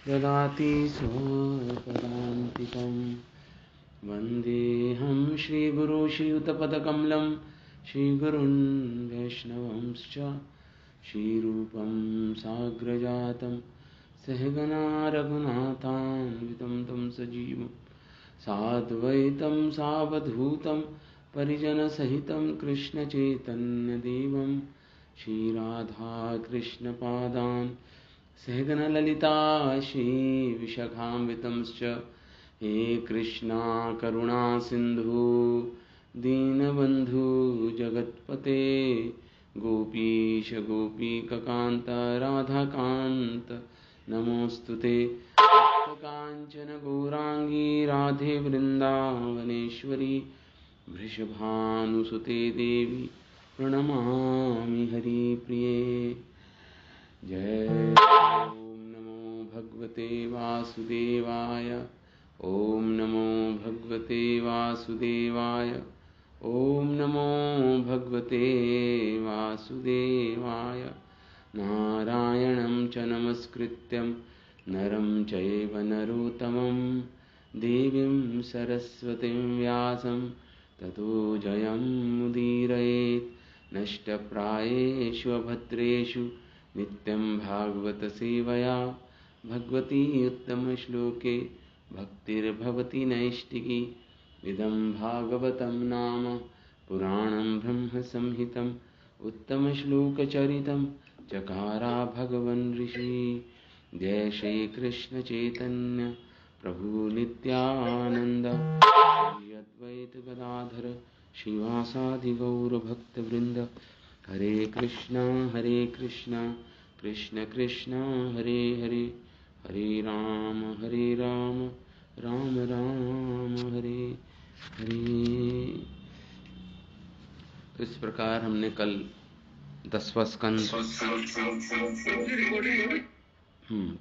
ददाति स्वपदान्तिकं। वन्देऽहं श्रीगुरो श्रीयुतपदकमलं श्रीगुरुन् वैष्णवंश्च श्रीरूपं साग्रजातं सहगना रघुनाथान्वितं तं सजीवं साद्वैतं सावधूतं परिजनसहितं कृष्णचैतन्यदेवं श्रीराधाकृष्णपादान् सहगनललिता श्रीविशाखान्वितंश्च। हे कृष्णा करुणा सिन्धु दीनबन्धु जगत्पते गोपीश गोपीककान्त राधाकान्त नमोऽस्तुते। काञ्चन गौराङ्गी राधे वृन्दावनेश्वरी वृषभानुसुते देवी प्रणमामि हरिप्रिये। जय ॐ नमो भगवते वासुदेवाय। ॐ नमो भगवते वासुदेवाय। ॐ नमो भगवते वासुदेवाय। नारायणं च नमस्कृत्यं नरं चैव नरोत्तमं देवीं सरस्वतीं व्यासं ततो जयमुदीरयेत्। नष्टप्रायेषु अभद्रेषु नित्यं भागवत सेवया भगवती उत्तमश्लोके भक्तिर्भवति नैष्टिकी। इदं भागवतं नाम पुराणं ब्रह्मसंहितं उत्तमश्लोकचरितं चकारा भगवन् ऋषि। जय श्री कृष्ण चैतन्य प्रभु नित्यानंद श्री अद्वैत गदाधर श्रीवासादि गौरभक्तवृंद। हरे कृष्णा कृष्ण कृष्ण हरे हरे, हरे राम राम राम हरे हरे। तो इस प्रकार हमने कल 10वां स्कंद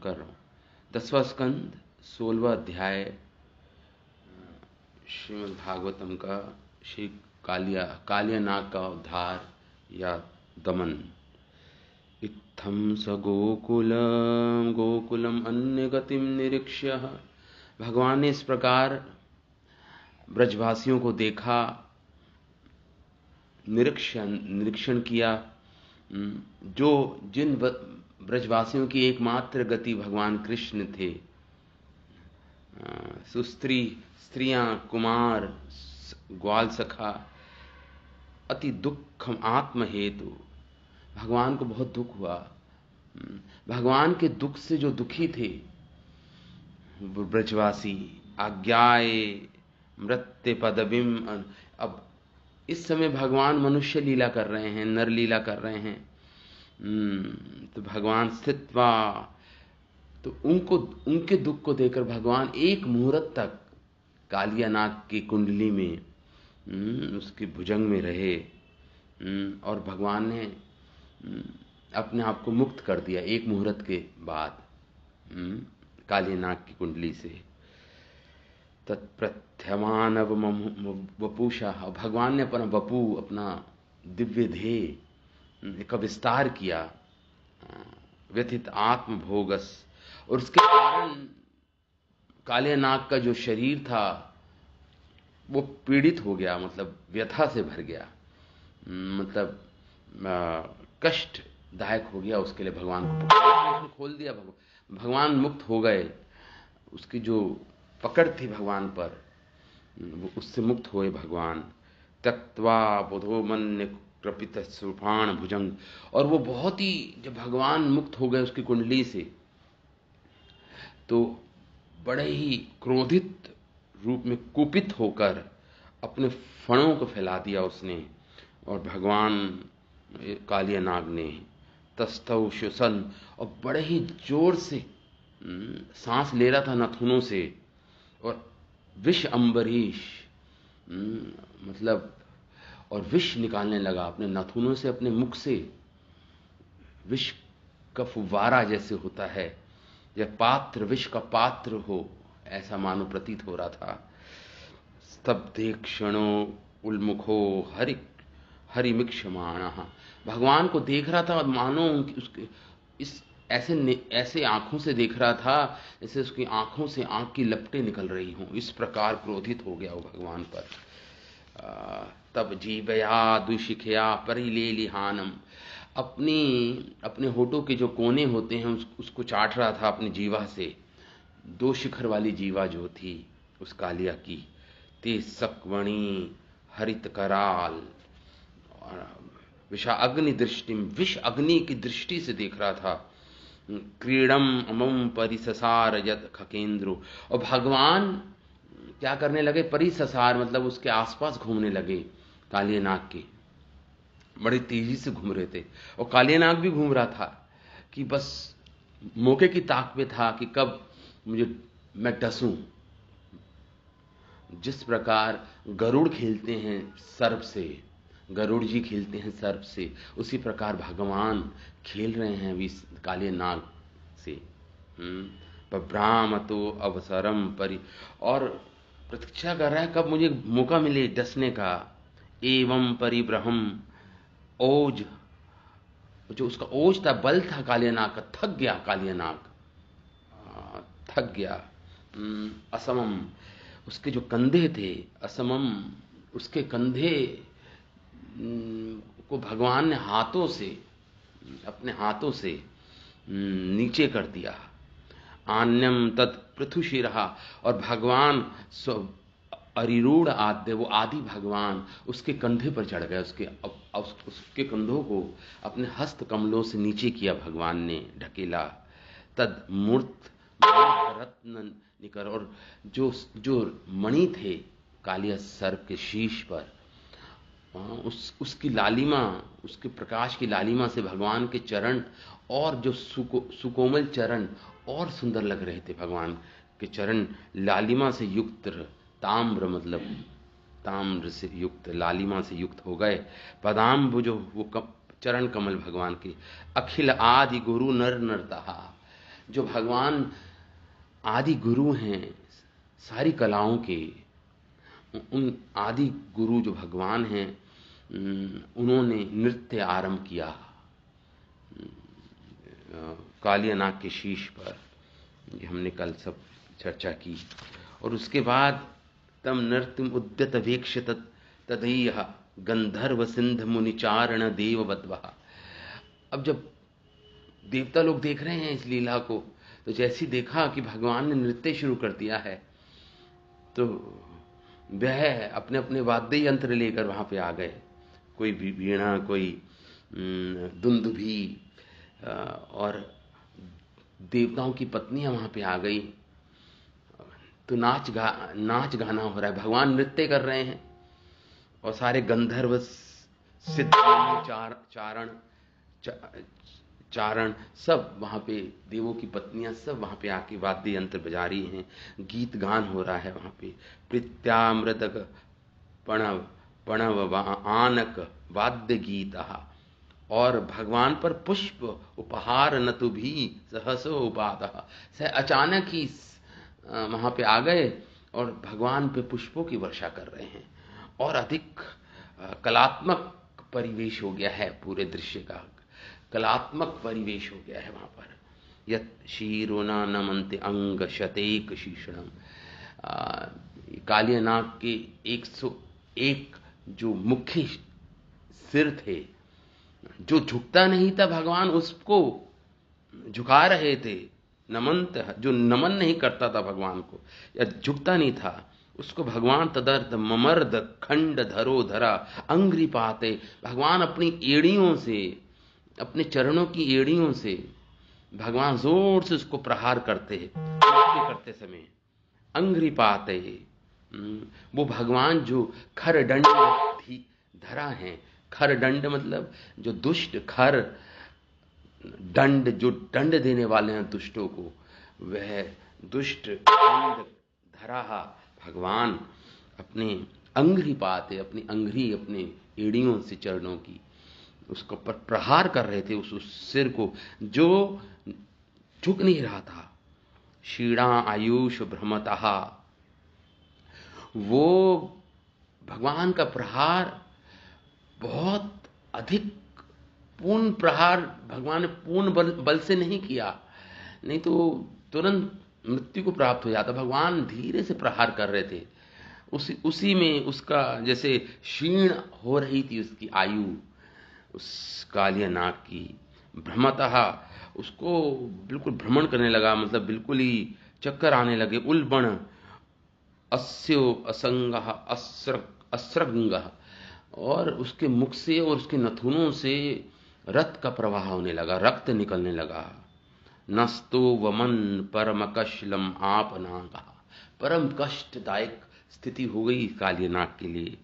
कर रहा हूँ 10वां स्कंद 16वां अध्याय श्रीमद् भागवतम का श्री कालियानाग का उद्धार या दमन। इत्थं स गोकुलम अन्य गतिम निरीक्ष्य। भगवान ने इस प्रकार ब्रजवासियों को देखा, निरीक्षण किया। जो जिन ब्रजवासियों की एकमात्र गति भगवान कृष्ण थे, स्त्रियां, कुमार, ग्वाल सखा, अति दुखम आत्म हेतु, भगवान को बहुत दुख हुआ। भगवान के दुख से जो दुखी थे ब्रजवासी, आज्ञाए मृत्य पदविम। अब इस समय भगवान मनुष्य लीला कर रहे हैं, नर लीला कर रहे हैं। तो भगवान स्थित्वा, तो उनके दुख को देखकर भगवान एक मुहूर्त तक कालियानाग की कुंडली में, उसकी भुजंग में रहे। और भगवान ने अपने आप को मुक्त कर दिया एक मुहूर्त के बाद कालियानाग की कुंडली से। तत्प्रथ्यमान वपुषा, भगवान ने अपना वपु, अपना दिव्य ध्येय का विस्तार किया। व्यथित आत्मभोगस, और उसके कारण कालियानाग का जो शरीर था वो पीड़ित हो गया, मतलब व्यथा से भर गया, मतलब कष्टदायक हो गया उसके लिए। भगवान को खोल दिया, भगवान मुक्त हो गए। उसकी जो पकड़ थी भगवान पर, वो उससे मुक्त हुए भगवान। त्यक्त्वा बुधो मन कृपित सुपाण भुजंग, और वो बहुत ही, जब भगवान मुक्त हो गए उसकी कुंडली से, तो बड़े ही क्रोधित रूप में कुपित होकर अपने फणों को फैला दिया उसने। और भगवान कालियानाग ने तस्थौ श्वसन, और बड़े ही जोर से सांस ले रहा था नथुनों से, और विष अम्बरीश, मतलब, और विष निकालने लगा अपने नथुनों से, अपने मुख से। विष का फुव्वारा जैसे होता है, यह पात्र विष का पात्र हो, ऐसा मानो प्रतीत हो रहा था। स्तब्धे क्षणो उल्मुखो हरिमिक्षमाणः, भगवान को देख रहा था, मानो उसके इस ऐसे आंखों से देख रहा था जैसे उसकी आंखों से आंख की लपटें निकल रही हों। इस प्रकार क्रोधित हो गया वो भगवान पर। तब जीवया दुशिखया परिले लिहानम, अपने होठों के जो कोने होते हैं उसको चाट रहा था अपनी जीवा से। दो शिखर वाली जीवा जो थी उस कालिया की। ते सक्वणी हरित कराल, और विषा अग्नि दृष्टि, विष अग्नि की दृष्टि से देख रहा था। क्रीडम अमम परिससार यत खकेंद्रो, और भगवान क्या करने लगे, परिससार मतलब उसके आसपास घूमने लगे कालिया नाग के। बड़ी तेजी से घूम रहे थे और कालिया नाग भी घूम रहा था कि बस मौके की ताक पे था कि कब मैं डसूं। जिस प्रकार गरुड़ खेलते हैं सर्प से, गरुड़ जी खेलते हैं सर्प से, उसी प्रकार भगवान खेल रहे हैं अभी कालिया नाग से। ब्राह्म तो अवसरम परि, और प्रतीक्षा कर रहा है कब मुझे मौका मिले डसने का। एवं परिब्रह्म ओज, जो उसका ओज था, बल था कालिया नाग का, थक गया कालिया नाग, थक गया। असमम, उसके जो कंधे थे, असमम, उसके कंधे को भगवान ने हाथों से, अपने हाथों से नीचे कर दिया। आन्यम तत् पृथुशिरहा, और भगवान अरिरूढ़ आद्य, वो आदि भगवान उसके कंधे पर चढ़ गए। उसके कंधों को अपने हस्त कमलों से नीचे किया भगवान ने, ढकेला। तद मूर्त रत्न निकर, और जो मणि थे कालिया सर्प के शीश पर, उसकी लालिमा, उसके प्रकाश की लालिमा से भगवान के चरण, और जो सुकोमल चरण और सुंदर लग रहे थे। भगवान के चरण लालिमा से युक्त, ताम्र मतलब ताम्र से युक्त, लालिमा से युक्त हो गए। पदाम्बु, जो वो चरण कमल भगवान के। अखिल आदि गुरु नर नरतहा, जो भगवान आदि गुरु हैं सारी कलाओं के, उन आदि गुरु जो भगवान हैं, उन्होंने नृत्य आरंभ किया कालिया नाग के शीश पर। ये हमने कल सब चर्चा की। और उसके बाद तम नृत्यम उद्यत वेक्ष तदीय गंधर्व सिंध मुनिचारण देववद्वा। अब जब देवता लोग देख रहे हैं इस लीला को, तो जैसे देखा कि भगवान ने नृत्य शुरू कर दिया है, तो वह अपने अपने वाद्य यंत्र लेकर वहां पे आ गए। कोई वीणा, कोई दुंदुभी, और देवताओं की पत्नियां वहां पे आ गई। तो नाच गाना हो रहा है, भगवान नृत्य कर रहे हैं, और सारे गंधर्व सिद्ध चारण सब वहां पे, देवों की पत्नियां सब वहां पे आके वाद्य यंत्र बजा रही हैं, गीत गान हो रहा है वहां पे। प्रीत्यामृतक पणव पणव आनक वाद्य गीत, और भगवान पर पुष्प उपहार नतु भी सहसो उपादः, से अचानक ही वहां पे आ गए और भगवान पे पुष्पों की वर्षा कर रहे हैं। और अधिक कलात्मक परिवेश हो गया है, पूरे दृश्य का कलात्मक परिवेश हो गया है वहां पर। यत शीरोना नमन्ते अंग शतेक शीर्षणम, कालिया नाग के 101 जो मुख्य सिर थे, जो झुकता नहीं था भगवान उसको झुका रहे थे। नमंत, जो नमन नहीं करता था भगवान को या झुकता नहीं था, उसको भगवान तदर्थ ममर्द खंड धरो धरा अंग्री पाते, भगवान अपनी एड़ियों से, अपने चरणों की एड़ियों से भगवान जोर से उसको प्रहार करते समय अंग्री पाते। वो भगवान जो खर दंड धरा है, खर दंड मतलब जो दुष्ट, खर दंड, जो दंड देने वाले हैं दुष्टों को, वह दुष्ट दंड धरा भगवान अपने अंग्री पाते, अपनी अंग्री, अपने एड़ियों से चरणों की उसको पर प्रहार कर रहे थे, उस सिर को जो झुक नहीं रहा था। शीणा आयुष भ्रमतः, वो भगवान का प्रहार बहुत अधिक पूर्ण प्रहार भगवान ने पूर्ण बल से नहीं किया, नहीं तो तुरंत मृत्यु को प्राप्त हो जाता। भगवान धीरे से प्रहार कर रहे थे। उसी में उसका जैसे क्षीण हो रही थी उसकी आयु, उस कालिया नाग की, भ्रमतः उसको बिल्कुल भ्रमण करने लगा, मतलब बिल्कुल ही चक्कर आने लगे। उल्बण अस्यो असंगः अस्रगंगः, और उसके मुख से और उसके नथुनों से रक्त का प्रवाह होने लगा, रक्त निकलने लगा। नस्तो वमन परम कशलम आपनागा, परम कष्टदायक स्थिति हो गई कालिया नाग के लिए।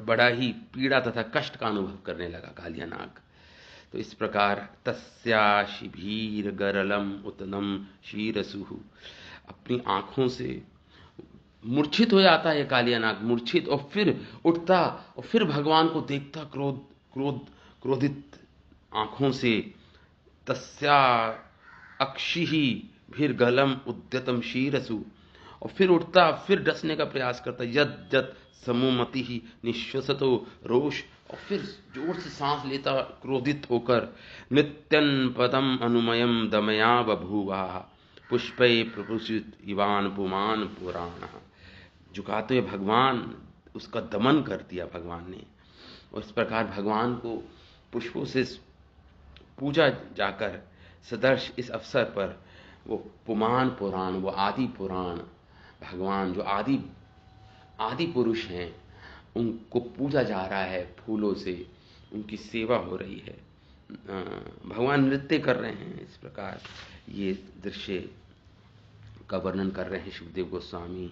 बड़ा ही पीड़ा तथा कष्ट का अनुभव करने लगा कालिया नाग। तो इस प्रकार तस्या शिभीर गरलम उतनम शीरसुहु, अपनी आंखों से मूर्छित हो जाता है कालिया नाग, मूर्छित, और फिर उठता और फिर भगवान को देखता क्रोधित आंखों से। तस्या अक्षिः भीर्गलम उद्यतम शीरसु, और फिर उठता, फिर डसने का प्रयास करता। यद यद समोमति निश्वसतो रोष, और फिर जोर से सांस लेता क्रोधित होकर। नित्यन पदम अनुमयम दमया बभूवा पुष्पै प्रपुषित इवान पुमान पुराण, झुकाते हुए भगवान उसका दमन कर दिया भगवान ने। और इस प्रकार भगवान को पुष्पों से पूजा जाकर सदर्श इस अवसर पर वो पुमान पुराण, वो आदि पुराण भगवान जो आदि पुरुष हैं, उनको पूजा जा रहा है फूलों से, उनकी सेवा हो रही है। भगवान नृत्य कर रहे हैं। इस प्रकार ये दृश्य का वर्णन कर रहे हैं शुकदेव गोस्वामी।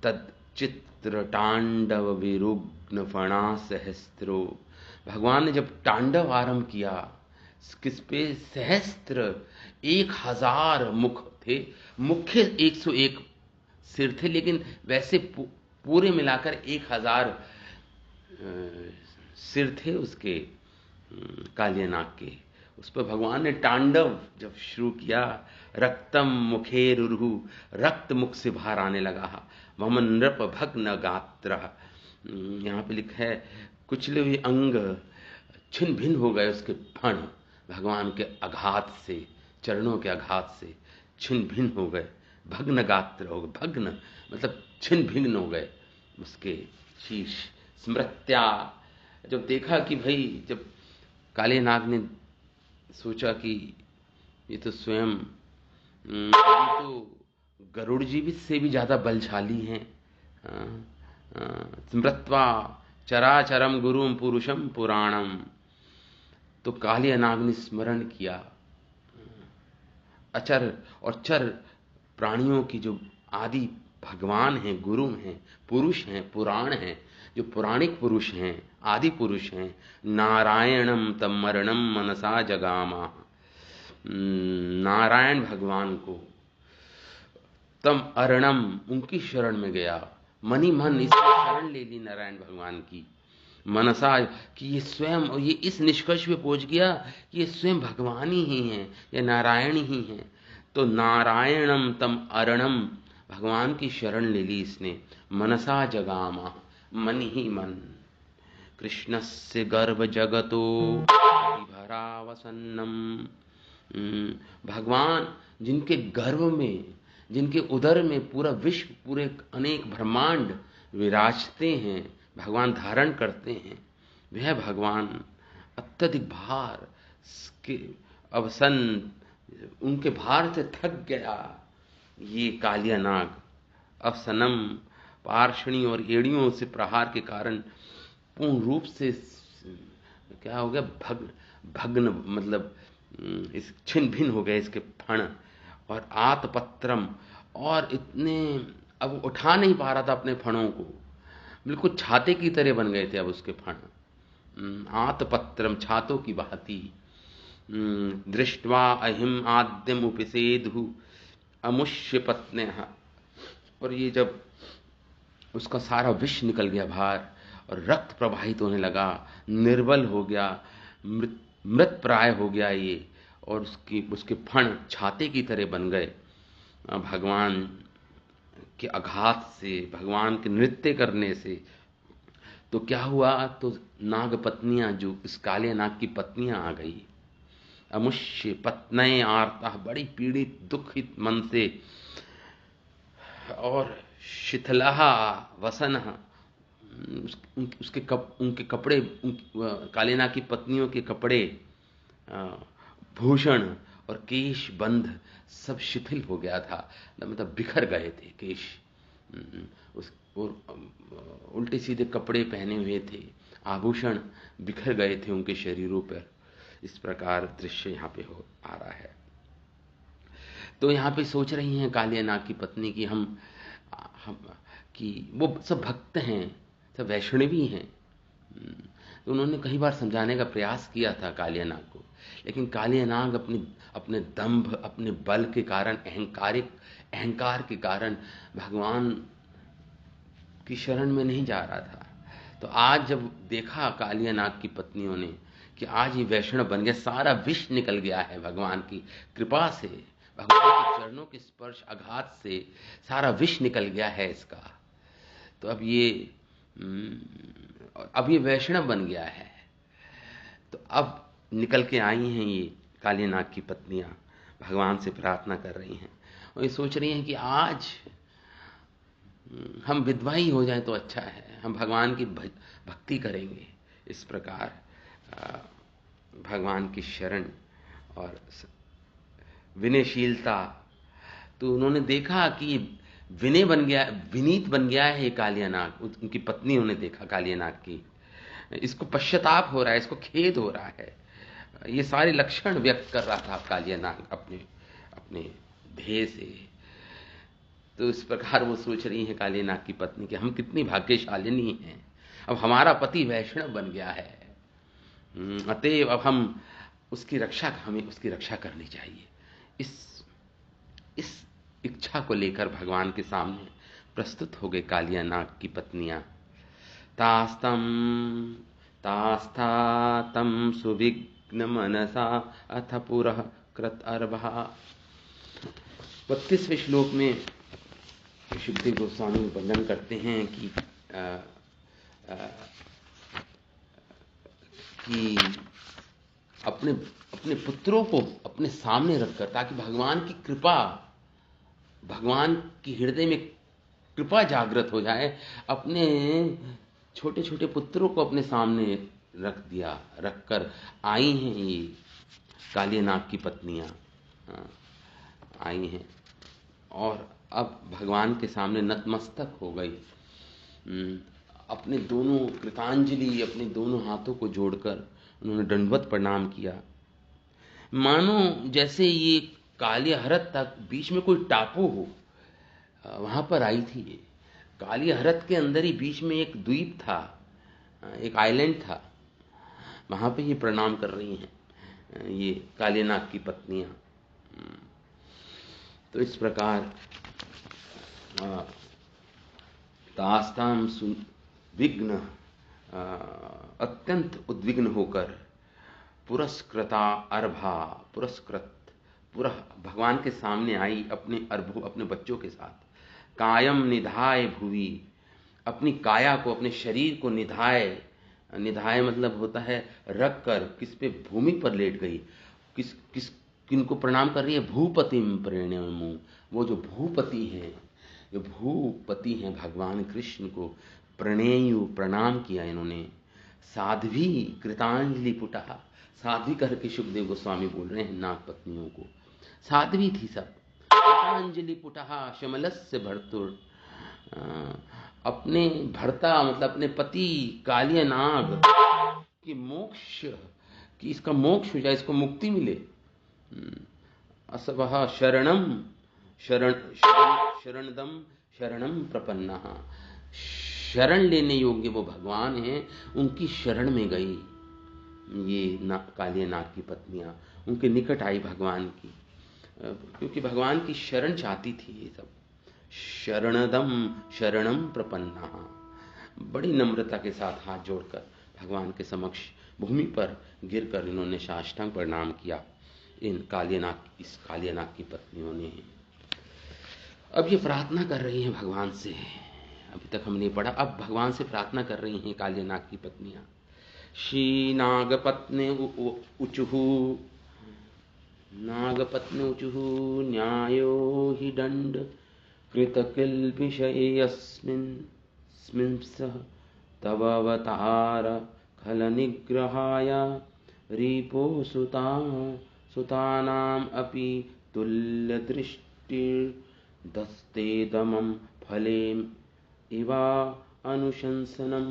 तद चित्र तांडव विरुग्न फणा सहस्त्रो, भगवान ने जब तांडव आरंभ किया, किस पे? सहस्त्र, 1000 मुख थे। मुख्य 101 सिर थे, लेकिन वैसे पूरे मिलाकर 1000 सिर थे उसके, कालिया नाग के। उस पर भगवान ने तांडव जब शुरू किया, रक्तम मुखे रुरहु, रक्त मुख से बाहर आने लगा। मम नृप भग्न गात्र, यहाँ पे लिखा है कुचले हुए अंग छिन्न भिन्न हो गए उसके फण, भगवान के आघात से, चरणों के आघात से छिन्न भिन्न हो गए। भग्न गात्र हो गए, भग्न मतलब छिन्न भिन्न हो गए उसके शीश। स्मृत्या, जब देखा कि भाई, जब काले नाग ने सोचा कि ये तो स्वयं ये तो गरुड़ जी भी से भी ज्यादा बलशाली हैं। स्मृत्वा चराचरम गुरुम पुरुषम पुराणम, तो कालिया नाग ने स्मरण किया अचर और चर प्राणियों की जो आदि भगवान हैं, गुरु हैं, पुरुष हैं, पुराण हैं, जो पौराणिक पुरुष हैं, आदि पुरुष हैं। नारायणम तम मरणम मनसा जगामा, नारायण भगवान को, तम अरणम उनकी शरण में गया, मनी मन इसकी शरण ले ली नारायण भगवान की। मनसा कि ये स्वयं, और ये इस निष्कर्ष पे पहुंच गया कि ये स्वयं भगवान ही हैं, ये नारायण ही हैं। तो नारायणम तम अरणम, भगवान की शरण ले ली इसने। मनसा जगामा, मन ही मन। कृष्णस्य गर्भ जगतो भरावसन्नम, भगवान जिनके गर्भ में, जिनके उदर में पूरा विश्व, पूरे अनेक ब्रह्मांड विराजते हैं, भगवान धारण करते हैं, वह भगवान अत्यधिक भार के अवसन, उनके भार से थक गया ये कालिया नाग। अवसनम, पार्षणी और एड़ियों से प्रहार के कारण पूर्ण रूप से क्या हो गया? भग्न मतलब इस छिन्न भिन्न हो गए इसके फण। और आतपत्रम, और इतने, अब उठा नहीं पा रहा था अपने फणों को, बिल्कुल छाते की तरह बन गए थे अब उसके फण। आतपत्रम, छातों की भांति। दृष्ट्वा अहिम आद्यम उपसेदु अमुष्य पत्न्यः, और ये जब उसका सारा विष निकल गया बाहर और रक्त प्रवाहित होने लगा, निर्बल हो गया, मृत प्राय हो गया ये, और उसके फण छाते की तरह बन गए। भगवान के आघात से, भगवान के नृत्य करने से, तो क्या हुआ, तो नाग पत्नियां, जो इस काले नाग की पत्नियां आ गई। अमुष्य पत्नय आर्ता, बड़ी पीड़ित दुखित मन से, और शिथिलः वसनः, उनके कपड़े, काले नाग की पत्नियों के कपड़े, भूषण और केश बंध सब शिथिल हो गया था, मतलब बिखर गए थे केश, उस और उल्टे सीधे कपड़े पहने हुए थे, आभूषण बिखर गए थे उनके शरीरों पर। इस प्रकार दृश्य यहाँ पे हो आ रहा है। तो यहाँ पे सोच रही हैं कालिया नाग की पत्नी कि हम कि वो सब भक्त हैं, सब वैष्णवी हैं। तो उन्होंने कई बार समझाने का प्रयास किया था कालिया नाग को, लेकिन कालिया नाग अपने दंभ, अपने बल के कारण, अहंकार के कारण भगवान की शरण में नहीं जा रहा था। तो आज जब देखा कालिया नाग की पत्नियों ने कि आज ये वैष्णव बन गया, सारा विष निकल गया है भगवान की कृपा से, भगवान के चरणों के स्पर्श आघात से सारा विष निकल गया है इसका, तो अब ये वैष्णव बन गया है। तो अब निकल के आई हैं ये काली नाग की पत्नियां, भगवान से प्रार्थना कर रही हैं और ये सोच रही हैं कि आज हम विधवा ही हो जाएं तो अच्छा है, हम भगवान की भक्ति करेंगे। इस प्रकार भगवान की शरण और विनयशीलता, तो उन्होंने देखा कि विनय बन गया, विनीत बन गया है कालिया नाग। उनकी पत्नियों ने देखा कालिया नाग की, इसको पश्चाताप हो रहा है, इसको खेद हो रहा है, ये सारे लक्षण व्यक्त कर रहा था कालिया नाग अपने अपने ध्येय से। तो इस प्रकार वो सोच रही है कालिया नाग की पत्नी कि हम कितनी भाग्यशालिनी हैं, अब हमारा पति वैष्णव बन गया है, अतएव अब हमें उसकी रक्षा करनी चाहिए। इस इच्छा को लेकर भगवान के सामने प्रस्तुत हो गए कालिया नाग की पत्नियां। तास्तातम सुविघ्न मनसा अथ पुरः कृत अर्भा। 32वें श्लोक में शुकदेव गोस्वामी वर्णन करते हैं कि अपने पुत्रों को अपने सामने रखकर, ताकि भगवान की कृपा, भगवान की हृदय में कृपा जागृत हो जाए, अपने छोटे छोटे पुत्रों को अपने सामने रखकर आई हैं ये कालिया नाग की पत्नियां, आई हैं और अब भगवान के सामने नतमस्तक हो गई, अपने दोनों कृतांजलि, अपने दोनों हाथों को जोड़कर उन्होंने दंडवत प्रणाम किया, मानो जैसे ये कालिया हरत तक बीच में कोई टापू हो, वहां पर आई थी ये। कालिया हरत के अंदर ही बीच में एक द्वीप था, एक आइलैंड था, वहां पे ये प्रणाम कर रही हैं ये कालिया नाग की पत्नियां। तो इस प्रकार तास्ताम विघ्न, अत्यंत उद्विग्न होकर, पुरस्कृता अर्भा, पुरः भगवान के सामने आई अपने बच्चों के साथ। कायम निधाय भुवि, अपनी काया को, अपने शरीर को निधाय मतलब होता है रख कर, किस पे, भूमि पर लेट गई। किनको प्रणाम कर रही है? भूपतिम प्रणमु, वो जो भूपति हैं, जो भूपति हैं भगवान कृष्ण को प्रणेयु, प्रणाम किया इन्होंने। साध्वी कृतांजलि पुटः, साध्वी करके शुकदेव गोस्वामी बोल रहे हैं नाग पत्नियों को, साध्वी थी सब। कृतांजलि पुटः शमलस्य भर्तुर, अपने भर्ता मतलब अपने पति कालिया नाग की मोक्ष, कि इसका मोक्ष हो जाए, इसको मुक्ति मिले। असवः शरणम शरणदम शरणम प्रपन्नः, शरण लेने योग्य वो भगवान हैं, उनकी शरण में गई ये कालिया नाग की पत्नियां, उनके निकट आई भगवान की, क्योंकि भगवान की शरण चाहती थी ये सब। शरणदम शरणम प्रपन्नः, बड़ी नम्रता के साथ हाथ जोड़कर भगवान के समक्ष भूमि पर गिरकर इन्होंने साष्टांग प्रणाम किया, इस कालिया नाग की पत्नियों ने। अब ये प्रार्थना कर रही हैं भगवान से, अभी तक हमने पढ़ा। अब भगवान से प्रार्थना कर रही हैं काले नाग की पत्नियां। श्री नागपत्नी उचुहु, नागपत्नी उचुहु न्यायो हि दंड कृतकिल्बिषयेऽस्मिन् स्मिंसः तव अवतार खल निग्रहाय रिपो सुतानाम् अपि तुल्यदृष्टिर्दस्ते दमं फलेम इवा अनुशंसनम।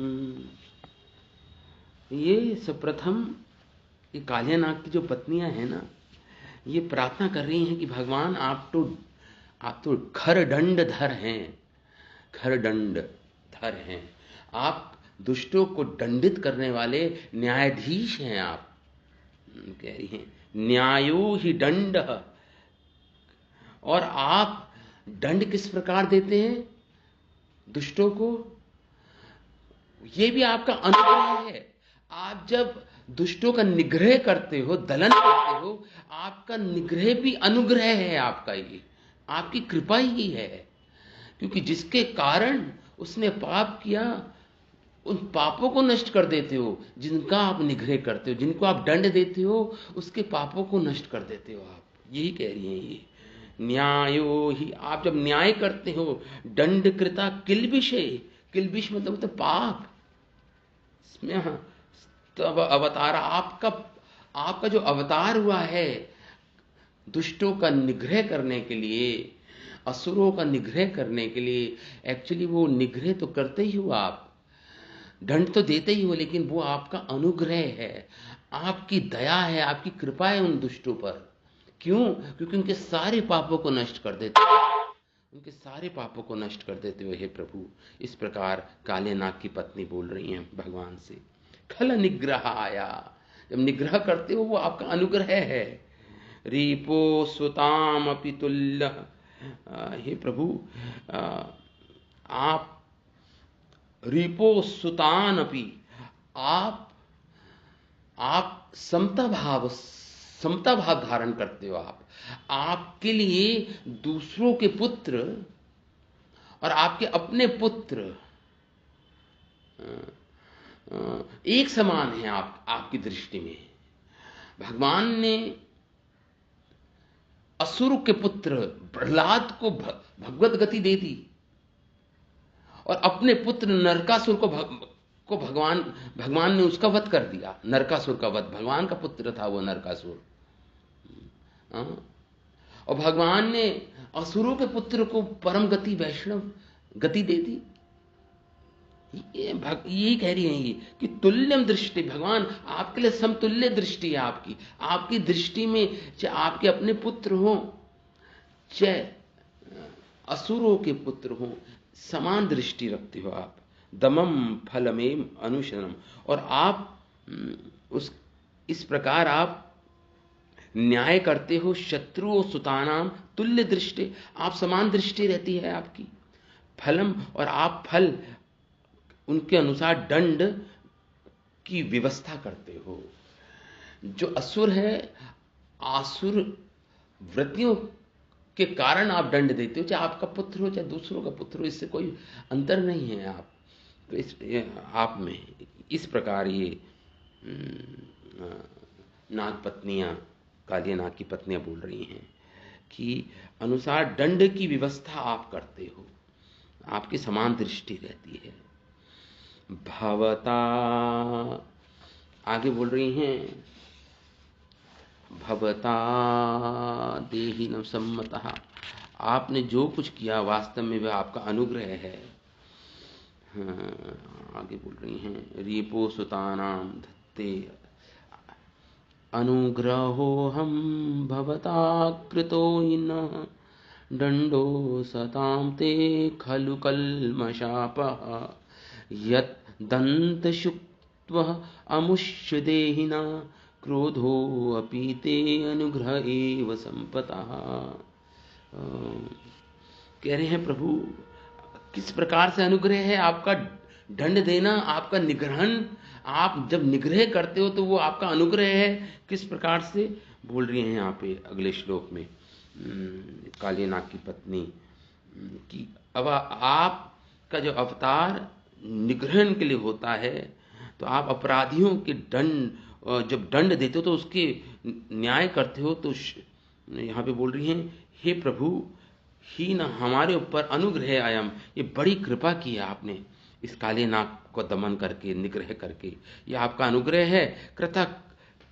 ये प्रथम ये काले नाग की जो पत्नियां हैं ना, ये प्रार्थना कर रही हैं कि भगवान आप तो खरदंडधर हैं, खरदंडधर हैं, आप दुष्टों को दंडित करने वाले न्यायाधीश हैं। आप कह रही हैं न्यायो ही दंड, और आप दंड किस प्रकार देते हैं दुष्टों को, ये भी आपका अनुग्रह है। आप जब दुष्टों का निग्रह करते हो, दलन करते हो, आपका निग्रह भी अनुग्रह है आपका, ये आपकी कृपा ही है। क्योंकि जिसके कारण उसने पाप किया, उन पापों को नष्ट कर देते हो। जिनका आप निग्रह करते हो, जिनको आप दंड देते हो, उसके पापों को नष्ट कर देते हो आप। यही कह रही हैं ये न्यायो ही। आप जब न्याय करते हो, दंड कृता किल्बिषे, किल्बिष मतलब पाप, तब अवतार, आपका जो अवतार हुआ है दुष्टों का निग्रह करने के लिए, असुरों का निग्रह करने के लिए, एक्चुअली वो निग्रह तो करते ही हो आप, दंड तो देते ही हो, लेकिन वो आपका अनुग्रह है, आपकी दया है, आपकी कृपा है उन दुष्टों पर। क्यों? क्योंकि उनके सारे पापों को नष्ट कर देते हो, उनके सारे पापों को नष्ट कर देते हो हे प्रभु। इस प्रकार काले नाग की पत्नी बोल रही हैं भगवान से। खल निग्रह आया, जब निग्रह करते हो वो आपका अनुग्रह है। रिपो सुताम अपि तुल्य, हे प्रभु आप रिपो सुतान अपि, आप समता भाव धारण करते हो। आपके लिए दूसरों के पुत्र और आपके अपने पुत्र एक समान हैं आपकी दृष्टि में। भगवान ने असुर के पुत्र प्रहलाद को भगवत गति दे दी, और अपने पुत्र नरकासुर को भगवान ने उसका वध कर दिया। नरकासुर का वध, भगवान का पुत्र था वो नरकासुर। और भगवान ने असुरों के पुत्र को परम गति, वैष्णव गति दे दी। यही कह रही है ये कि तुल्यम दृष्टि, भगवान आपके लिए समतुल्य दृष्टि है आपकी दृष्टि में, चाहे आपके अपने पुत्र हो चाहे असुरों के पुत्र हो, समान दृष्टि रखते हो आप। दमम फलमेम अनुशनम, और आप इस प्रकार आप न्याय करते हो। शत्रुओं सुतानाम तुल्य दृष्टि, आप समान दृष्टि रहती है आपकी। फलम, और आप फल उनके अनुसार दंड की व्यवस्था करते हो। जो असुर है, आसुर वृत्तियों के कारण आप दंड देते हो, चाहे आपका पुत्र हो चाहे दूसरों का पुत्र हो, इससे कोई अंतर नहीं है आप में। इस प्रकार ये नाग पत्नियां, काली नाग की पत्नियां बोल रही हैं कि अनुसार दंड की व्यवस्था आप करते हो, आपकी समान दृष्टि रहती है। भवता, आगे बोल रही हैं भवता देहिनम सम्मतः, आपने जो कुछ किया वास्तव में वह आपका अनुग्रह है। आगे बोल रही हैं रिपो सुतानाम धत्ते अनुग्रहो हम भवता कृतो न दंडो सताम ते खलु कल्मषापः यत् दंत शुक्त्वः अमुष्य देहिना क्रोधो अपि ते अनुग्रह एव संपतः। कह रहे हैं प्रभु किस प्रकार से अनुग्रह है आपका, दंड देना, आपका निग्रहण। आप जब निग्रह करते हो तो वो आपका अनुग्रह है। किस प्रकार से बोल रही हैं यहाँ पे अगले श्लोक में काली नाग की पत्नी कि अब आप का जो अवतार निग्रहण के लिए होता है, तो आप अपराधियों के जब दंड देते हो तो उसके न्याय करते हो। तो यहाँ पे बोल रही हैं, हे प्रभु, ही न हमारे ऊपर अनुग्रह आयम, ये बड़ी कृपा की है आपने इस काले नाग को दमन करके, निग्रह करके, ये आपका अनुग्रह है। कृतक,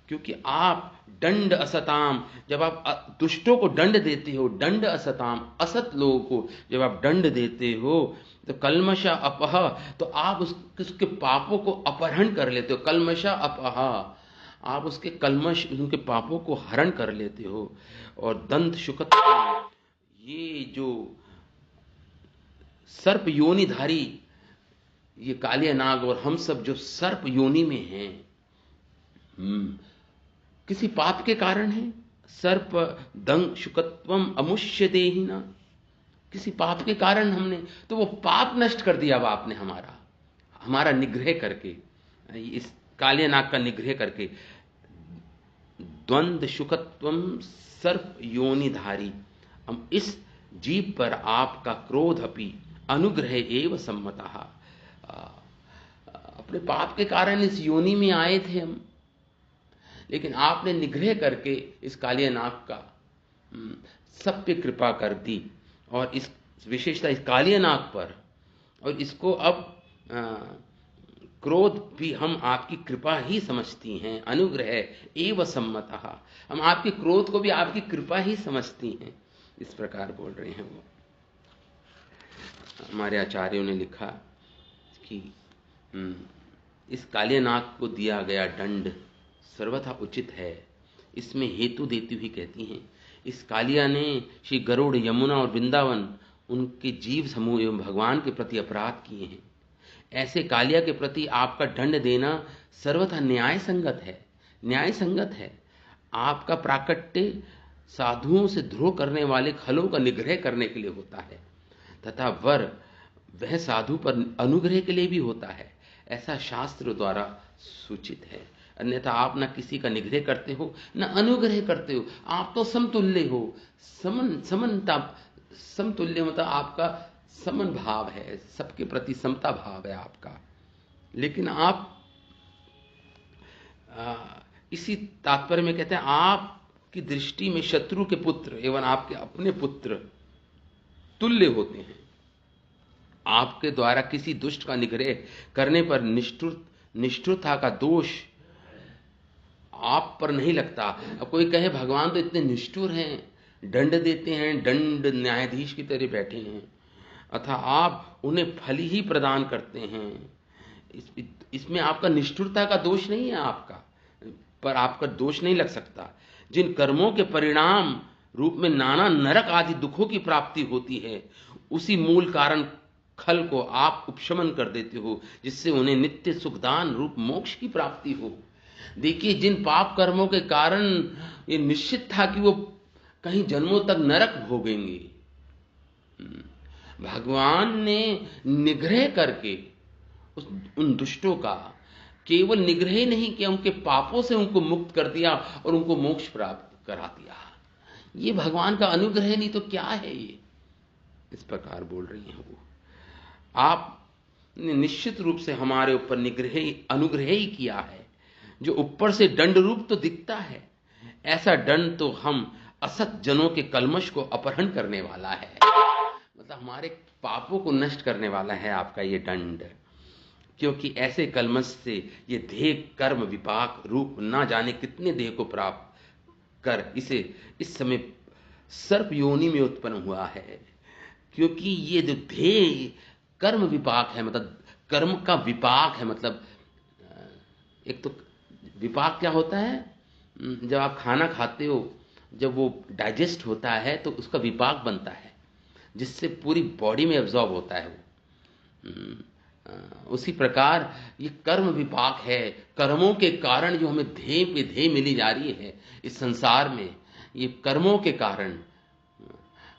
क्योंकि आप दंड असताम, जब आप दुष्टों को दंड देते हो, दंड असताम, असत लोगों को जब आप दंड देते हो, तो कलमशा अपह, तो आप उसके पापों को अपहरण कर लेते हो। कलमशा अपह, आप उसके कलमश, उनके पापों को हरण कर लेते हो। और दंत शुकत, ये जो सर्प योनिधारी ये कालिया नाग और हम सब जो सर्प योनि में हैं, किसी पाप के कारण है। सर्प दंग शुकत्वम अमुष्य देहिना, किसी पाप के कारण हमने, तो वो पाप नष्ट कर दिया अब आपने हमारा निग्रह करके, इस कालिया नाग का निग्रह करके। द्वंद शुकत्वम सर्प योनिधारी, हम इस जीव पर आपका क्रोध अपि अनुग्रह एव सम्मतः, अपने पाप के कारण इस योनि में आए थे हम, लेकिन आपने निग्रह करके इस कालिया नाग का सब पे कृपा कर दी। और इस विशेषता इस कालिया नाग पर, और इसको अब क्रोध भी हम आपकी कृपा ही समझती हैं। अनुग्रह एव सम्मतः, हम आपके क्रोध को भी आपकी कृपा ही समझती हैं। इस प्रकार बोल रहे हैं वो। हमारे आचार्यों ने लिखा कि इस कालिया नाग को दिया गया दंड सर्वथा उचित है। इसमें हेतु देती हुई कहती हैं, इस कालिया ने श्री गरुड़, यमुना और वृंदावन, उनके जीव समूह एवं भगवान के प्रति अपराध किए हैं। ऐसे कालिया के प्रति आपका दंड देना सर्वथा न्याय संगत है, न्याय संगत है। आपका प्राकट्य साधुओं से द्रोह करने वाले खलों का निग्रह करने के लिए होता है, तथा वह साधु पर अनुग्रह के लिए भी होता है, ऐसा शास्त्र द्वारा सूचित है। अन्यथा आप न किसी का निग्रह करते हो, न अनुग्रह करते हो। आप तो समतुल्य हो, समन्ता, समतुल्य मतलब आपका समन भाव है, सबके प्रति समता भाव है आपका। लेकिन आप इसी तात्पर्य में कहते हैं, आपकी दृष्टि में शत्रु के पुत्र एवं आपके अपने पुत्र तुल्य होते हैं। आपके द्वारा किसी दुष्ट का निग्रह करने पर निष्ठुरता का दोष आप पर नहीं लगता। अब कोई कहे भगवान तो इतने निष्ठुर हैं, दंड देते हैं, दंड न्यायाधीश की तरह बैठे हैं, अतः आप उन्हें फल ही प्रदान करते हैं। इसमें आपका निष्ठुरता का दोष नहीं है, आपका पर आपका दोष नहीं लग सकता। जिन कर्मों के परिणाम रूप में नाना नरक आदि दुखों की प्राप्ति होती है, उसी मूल कारण खल को आप उपशमन कर देते हो, जिससे उन्हें नित्य सुखदान रूप मोक्ष की प्राप्ति हो। देखिए, जिन पाप कर्मों के कारण ये निश्चित था कि वो कहीं जन्मों तक नरक भोगेंगे, भगवान ने निग्रह करके उन दुष्टों का केवल निग्रह ही नहीं किया, उनके पापों से उनको मुक्त कर दिया और उनको मोक्ष प्राप्त करा दिया। ये भगवान का अनुग्रह नहीं तो क्या है ये? इस प्रकार बोल रही हैं वो। आपने निश्चित रूप से हमारे ऊपर अनुग्रह ही किया है, जो ऊपर से दंड रूप तो दिखता है, ऐसा दंड तो हम असत जनों के कलमश को अपहरण करने वाला है, मतलब हमारे पापों को नष्ट करने वाला है आपका ये दंड। क्योंकि ऐसे कलमश से ये देह कर्म विपाक रूप ना जाने कितने देह को प्राप्त कर इसे इस समय सर्प योनि में उत्पन्न हुआ है। क्योंकि ये जो देह कर्म विपाक है, मतलब कर्म का विपाक है, मतलब एक तो विपाक क्या होता है, जब आप खाना खाते हो, जब वो डाइजेस्ट होता है तो उसका विपाक बनता है, जिससे पूरी बॉडी में एब्जॉर्ब होता है वो। उसी प्रकार ये कर्म विपाक है, कर्मों के कारण जो हमें ध्येय पे ध्येय मिली जा रही है इस संसार में, ये कर्मों के कारण।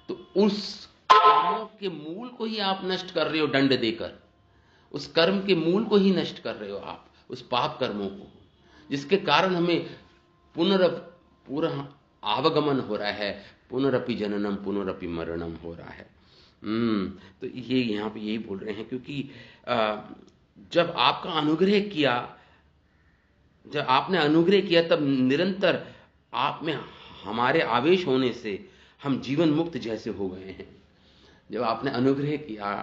तो उस कर्मों के मूल को ही आप नष्ट कर रहे हो दंड देकर, उस कर्म के मूल को ही नष्ट कर रहे हो आप, उस पाप कर्मों को, जिसके कारण हमें पूरा आवागमन हो रहा है, पुनरपि जननम पुनरपि मरणम हो रहा है। तो ये यहाँ पे यही बोल रहे हैं, क्योंकि जब आपका अनुग्रह किया, जब आपने अनुग्रह किया, तब निरंतर आप में हमारे आवेश होने से हम जीवन मुक्त जैसे हो गए हैं। जब आपने अनुग्रह किया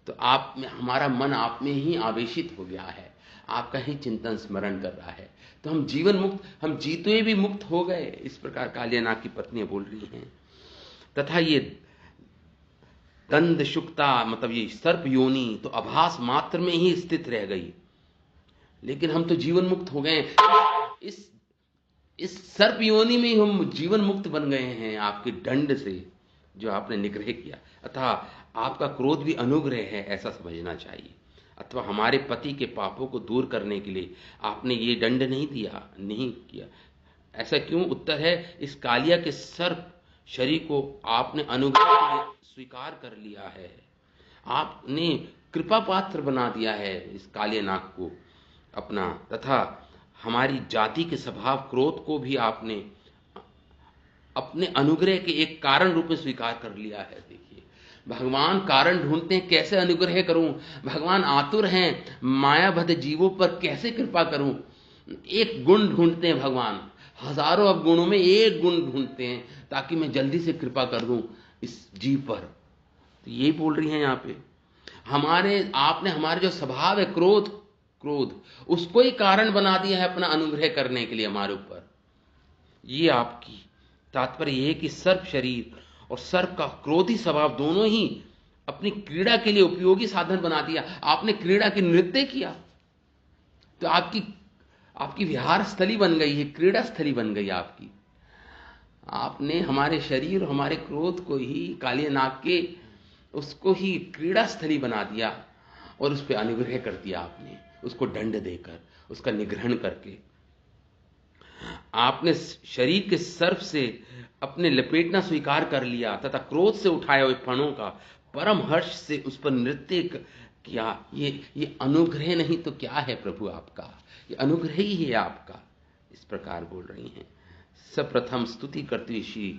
तो आप में, हमारा मन आप में ही आवेशित हो गया है, आपका ही चिंतन स्मरण कर रहा है, तो हम जीवन मुक्त, हम जीते भी मुक्त हो गए। इस प्रकार कालियानाग की पत्नियां बोल रही हैं। तथा ये दंड शुक्ता, मतलब ये सर्प योनि तो आभास मात्र में ही स्थित रह गई, लेकिन हम तो जीवन मुक्त हो गए। इस सर्प योनि में ही हम जीवन मुक्त बन गए हैं आपके दंड से, जो आपने निग्रह किया। अतः आपका क्रोध भी अनुग्रह है, ऐसा समझना चाहिए। अथवा हमारे पति के पापों को दूर करने के लिए आपने ये दंड नहीं दिया, नहीं किया। ऐसा क्यों? उत्तर है, इस कालिया के सर्प शरीर को आपने अनुग्रह के लिए स्वीकार कर लिया है, आपने कृपा पात्र बना दिया है इस कालिया नाग को अपना। तथा हमारी जाति के स्वभाव क्रोध को भी आपने अपने अनुग्रह के एक कारण रूप में स्वीकार कर लिया है। देखिए, भगवान कारण ढूंढते हैं, कैसे अनुग्रह करूं। भगवान आतुर हैं, मायाबद्ध जीवों पर कैसे कृपा करूं। एक गुण ढूंढते हैं भगवान, हजारों गुणों में एक गुण ढूंढते हैं, ताकि मैं जल्दी से कृपा कर दूं इस जीव पर। तो यही बोल रही हैं यहाँ पे, आपने हमारे जो स्वभाव है क्रोध, उसको ही कारण बना दिया है अपना अनुग्रह करने के लिए हमारे ऊपर। ये आपकी तात्पर्य यह है कि सर्प शरीर और सर्प का क्रोधी स्वभाव दोनों ही अपनी क्रीड़ा के लिए उपयोगी साधन बना दिया। आपने क्रीड़ा की नृत्य किया तो आपकी विहार स्थली बन गई है, क्रीड़ा स्थली बन गई आपकी। आपने हमारे शरीर और हमारे क्रोध को ही, कालिया नाग के, उसको ही क्रीड़ा स्थली बना दिया और उस पर अनुग्रह कर दिया आपने, उसको दंड देकर, उसका निग्रहण करके। आपने शरीर के सर्प से अपने लपेटना स्वीकार कर लिया तथा क्रोध से उठाए हुए फणों का परम हर्ष से उस पर नृत्य किया। ये अनुग्रह नहीं तो क्या है प्रभु आपका? ये अनुग्रह ही है आपका। इस प्रकार बोल रही हैं। सर्वप्रथम स्तुति करती हुई श्री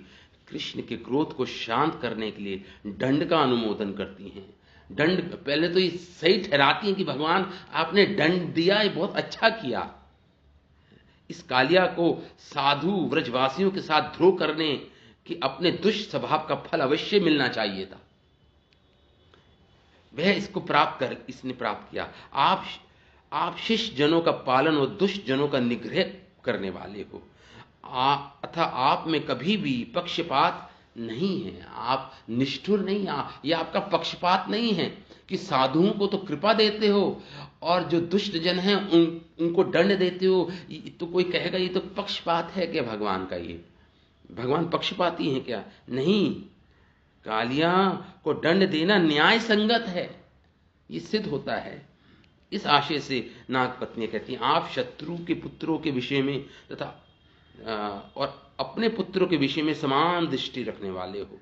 कृष्ण के क्रोध को शांत करने के लिए दंड का अनुमोदन करती हैं। दंड पहले तो ये सही ठहराती हैं कि भगवान आपने दंड दिया, ये बहुत अच्छा किया। इस कालिया को साधु व्रजवासियों के साथ ध्रुव करने कि अपने दुष्ट स्वभाव का फल अवश्य मिलना चाहिए था, वह इसने प्राप्त किया। आप शिष्ट जनों का पालन और दुष्ट जनों का निग्रह करने वाले हो, अतः आप में कभी भी पक्षपात नहीं है, आप निष्ठुर नहीं, यह आपका पक्षपात नहीं है कि साधुओं को तो कृपा देते हो और जो दुष्ट जन हैं उनको दंड देते हो। तो कोई कहेगा ये तो पक्षपात है क्या भगवान का? ये भगवान पक्षपाती हैं क्या? नहीं, कालिया को दंड देना न्याय संगत है, ये सिद्ध होता है। इस आशय से नागपत्नियां कहती हैं, आप शत्रु के पुत्रों के विषय में तथा और अपने पुत्रों के विषय में समान दृष्टि रखने वाले हो।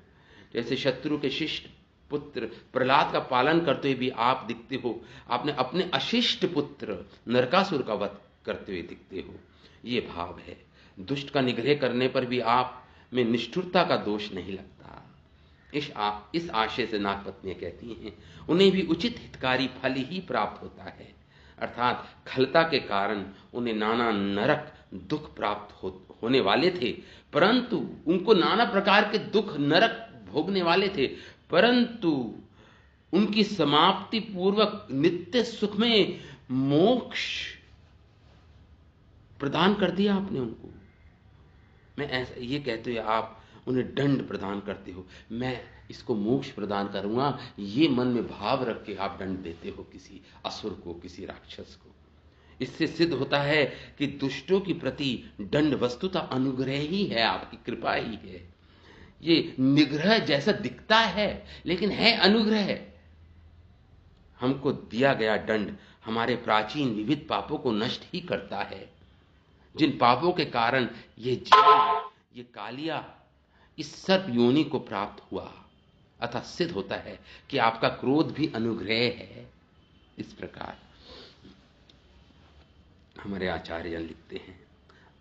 जैसे शत्रु के शिष्ट पुत्र प्रहलाद का पालन करते हुए भी आप दिखते हो, आपने अपने अशिष्ट पुत्र नरकासुर का वध करते हुए दिखते हो। ये भाव है। दुष्ट का निग्रह करने पर भी आप में निष्ठुरता का दोष नहीं लगता। इस आशय से नागपत्नियां कहती हैं, उन्हें भी उचित हितकारी फल ही प्राप्त होता है, अर्थात खलता के कारण उन्हें नाना नरक दुख प्राप्त होने वाले थे, परंतु उनको नाना प्रकार के दुख नरक भोगने वाले थे, परंतु उनकी समाप्ति पूर्वक नित्य सुख में मोक्ष प्रदान कर दिया आपने उनको। मैं ऐसा ये कहते हुए आप उन्हें दंड प्रदान करते हो, मैं इसको मोक्ष प्रदान करूंगा, ये मन में भाव रख के आप दंड देते हो किसी असुर को, किसी राक्षस को। इससे सिद्ध होता है कि दुष्टों के प्रति दंड वस्तुतः अनुग्रह ही है, आपकी कृपा ही है। ये निग्रह जैसा दिखता है लेकिन है अनुग्रह। हमको दिया गया दंड हमारे प्राचीन विविध पापों को नष्ट ही करता है, जिन पापों के कारण ये जीव, ये कालिया इस सर्प योनि को प्राप्त हुआ। अतः सिद्ध होता है कि आपका क्रोध भी अनुग्रह है। इस प्रकार हमारे आचार्य लिखते हैं।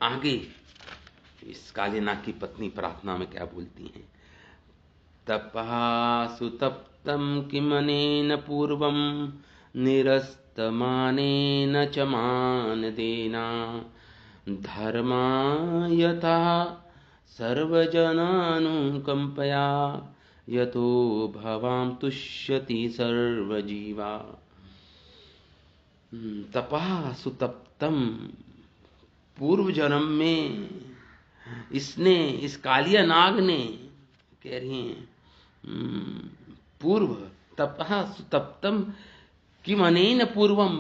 आगे इस कालिया नाग की पत्नी प्रार्थना में क्या बोलती हैं? तपः सुतप्तं किमनेन पूर्वं निरस्तमानेन च मानदेना धर्मा यथा सर्वजनानुकम्पया यतो भवां तुष्यति सर्वजीवा। तपः सुतप्तम, पूर्व जन्म में इसने, इस कालिया नाग ने, कह रही हैं पूर्व, तपः सुतप्तम किम अनेन पूर्वम,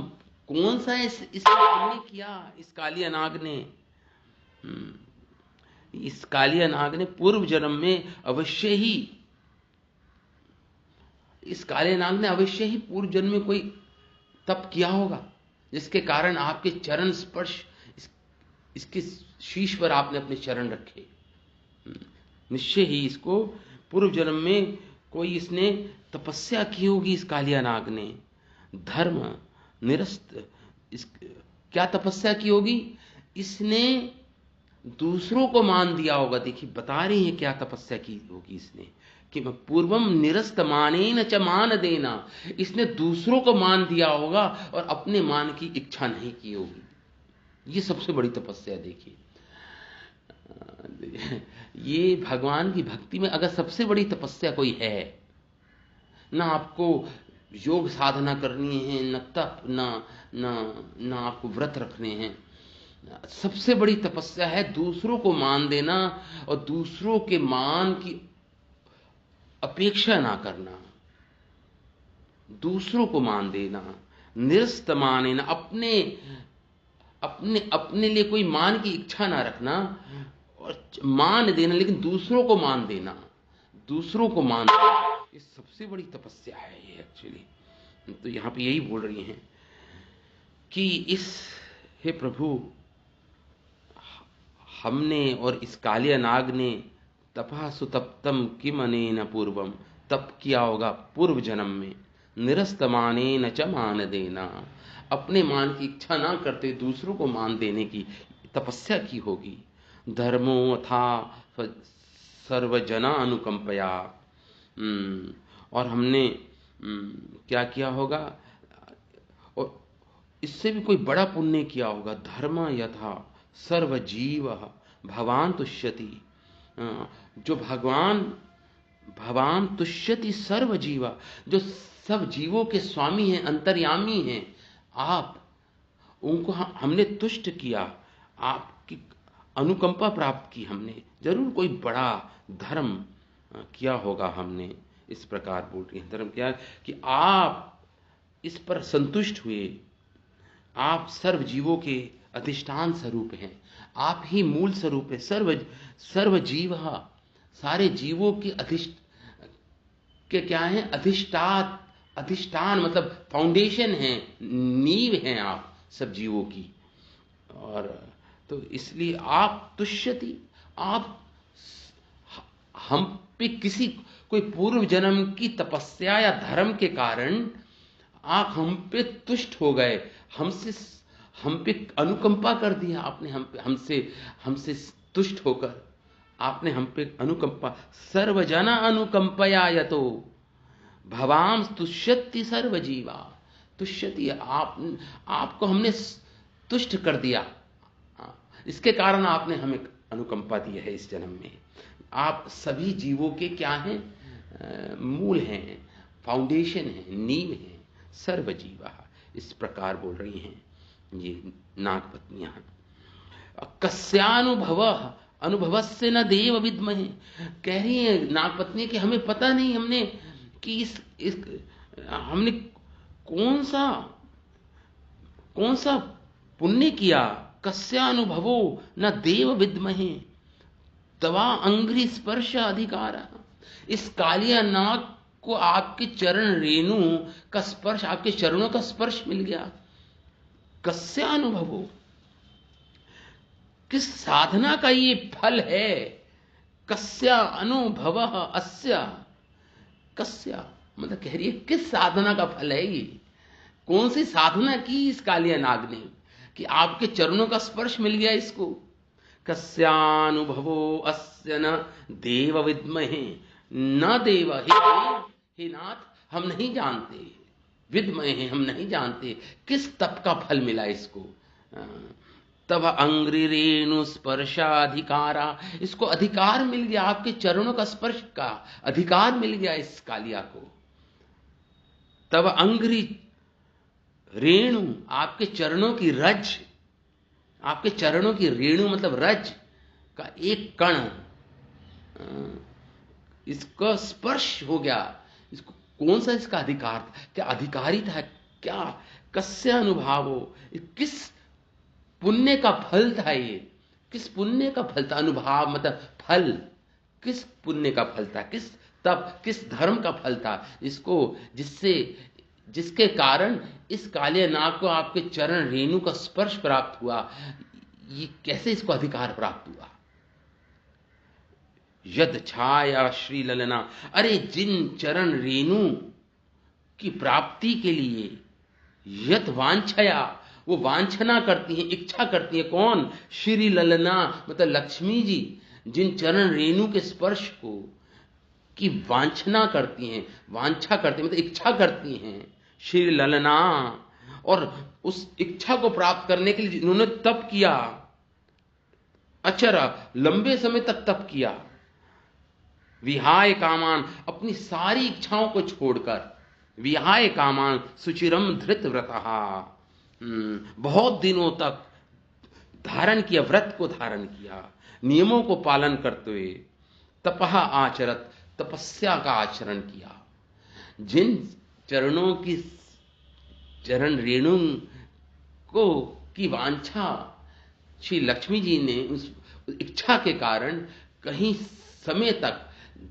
कौन सा इसने पुण्य किया इस कालिया नाग ने। इस कालिया नाग ने पूर्व जन्म में अवश्य ही, इस कालिया नाग ने अवश्य ही पूर्व जन्म में कोई तप किया होगा, जिसके कारण आपके चरण स्पर्श, इसके शीश पर आपने अपने चरण रखे। निश्चय ही इसको पूर्व जन्म में कोई इसने तपस्या की होगी इस कालिया नाग ने। धर्म निरस्त, क्या तपस्या की होगी, इसने दूसरों को मान दिया होगा। देखिए बता रही है क्या तपस्या की होगी इसने, कि पूर्वम निरस्त मानेन च मान देना, इसने दूसरों को मान दिया होगा और अपने मान की इच्छा नहीं की होगी। ये सबसे बड़ी तपस्या। देखिए ये भगवान की भक्ति में अगर सबसे बड़ी तपस्या कोई है, ना आपको योग साधना करनी है, न तप, न आपको व्रत रखने हैं, सबसे बड़ी तपस्या है दूसरों को मान देना और दूसरों के मान की अपेक्षा ना करना, दूसरों को मान देना। निरस्त माने ना, अपने लिए कोई मान की इच्छा ना रखना और मान देना, लेकिन दूसरों को मान देना, दूसरों को मान देना, ये सबसे बड़ी तपस्या है ये एक्चुअली। तो यहां पे यही बोल रही हैं कि हे प्रभु, हमने और इस कालिया नाग ने तपः सुतप्तम किम अनेन पूर्वम, तप किया होगा पूर्व जन्म में, निरस्त मानेन च मान देना, अपने मान की इच्छा ना करते दूसरों को मान देने की तपस्या की होगी। धर्मो अथा सर्वजना अनुकंपया, और हमने क्या किया होगा, और इससे भी कोई बड़ा पुण्य किया होगा। धर्म यथा सर्वजीव भगवान तुष्यति, जो भगवान तुष्यति सर्वजीवा, जो सब जीवों के स्वामी हैं, अंतर्यामी हैं, आप उनको हमने तुष्ट किया, आपकी अनुकंपा प्राप्त की हमने। जरूर कोई बड़ा धर्म किया होगा हमने। इस प्रकार बोल रही है। धर्म क्या है कि आप इस पर संतुष्ट हुए। आप सर्व जीवों के अधिष्ठान स्वरूप हैं, आप ही मूल स्वरूप है। सर्व जीव, सारे जीवों की क्या है, अधिष्ठान मतलब फाउंडेशन है, नींव हैं आप सब जीवों की। और तो इसलिए आप तुष्यति, आप हम पे कोई पूर्व जन्म की तपस्या या धर्म के कारण आप हम पे तुष्ट हो गए, हम पे अनुकंपा कर दिया आपने, हमसे तुष्ट होकर आपने हम पे अनुकंपा। सर्वजना अनुकंपया यतो भवाम तुष्यति सर्वजीवा, तुष्यति, आपको हमने तुष्ट कर दिया, इसके कारण आपने हमें अनुकंपा दी है इस जन्म में। आप सभी जीवों के क्या हैं, मूल हैं, फाउंडेशन है, नींव है, सर्वजीवा। इस प्रकार बोल रही हैं ये नागपत्नियां। अनुभवस्य न देव विद्महे, कह रही है नागपत्नी कि हमें पता नहीं हमने कि हमने कौन सा पुण्य किया। कस्यानुभवो न देव विद्महे तवा अंघ्रि स्पर्श अधिकार, इस कालिया नाग को आपके चरण रेणु का स्पर्श, आपके चरणों का स्पर्श मिल गया। कस्यानुभवो, किस साधना का ये फल है। कस्या अनुभव अस्या, कस्या मतलब कह रही है किस साधना का फल है ये, कौन सी साधना की इस कालिया नाग ने कि आपके चरणों का स्पर्श मिल गया इसको। कस्यानुभवो अस्य न देव विद्महे, न देव, हे नाथ हम नहीं जानते, विद्मय है हम नहीं जानते किस तप का फल मिला इसको। तब अंग्रि रेणु स्पर्शाधिकारा, इसको अधिकार मिल गया, आपके चरणों का स्पर्श का अधिकार मिल गया इस कालिया को। तब अंग्रि रेणु, आपके चरणों की रज, आपके चरणों की रेणु मतलब रज का एक कण इसका स्पर्श हो गया। इसको कौन सा इसका अधिकार था, क्या अधिकारी था, क्या कस्य अनुभावो, किस पुण्य का फल था ये, किस पुण्य का फल था, अनुभाव मतलब फल, किस पुण्य का फल था, किस तप किस धर्म का फल था इसको, जिसके कारण इस काले नाग को आपके चरण रेणु का स्पर्श प्राप्त हुआ, ये कैसे इसको अधिकार प्राप्त हुआ। यद छाया श्री ललना, अरे जिन चरण रेणु की प्राप्ति के लिए यत वांछया, वो वांछना करती हैं, इच्छा करती है, कौन, श्री ललना मतलब लक्ष्मी जी, जिन चरण रेणु के स्पर्श को की वांछना करती हैं, वांछा करती हैं मतलब इच्छा करती हैं श्री ललना, और उस इच्छा को प्राप्त करने के लिए इन्होंने तप किया, अचरा लंबे समय तक तप किया, विहाय कामान, अपनी सारी इच्छाओं को छोड़कर, विहाय कामान सुचिरम धृत व्रतहा, बहुत दिनों तक धारण किया, व्रत को धारण किया, नियमों को पालन करते हुए, तपहा आचरत, तपस्या का आचरण किया। जिन चरणों की चरण रेणु को की वांछा श्री लक्ष्मी जी ने उस इच्छा के कारण कहीं समय तक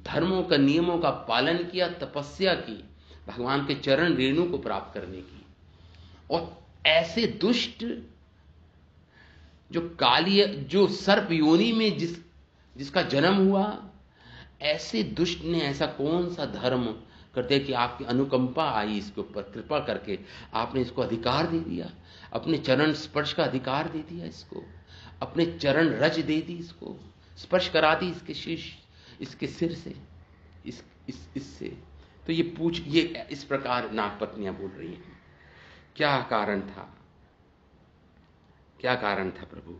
धर्मों का नियमों का पालन किया, तपस्या की भगवान के चरण रेणु को प्राप्त करने की, और ऐसे दुष्ट जो कालिय, जो सर्प योनि में जिसका जन्म हुआ, ऐसे दुष्ट ने ऐसा कौन सा धर्म करते कि आपकी अनुकंपा आई इसके ऊपर, कृपा करके आपने इसको अधिकार दे दिया, अपने चरण स्पर्श का अधिकार दे दिया इसको, अपने चरण रज दे दी, इसको स्पर्श करा दी इसके शीश, इसके सिर से, इससे। तो ये इस प्रकार नागपत्नियां बोल रही हैं। क्या कारण था, क्या कारण था प्रभु।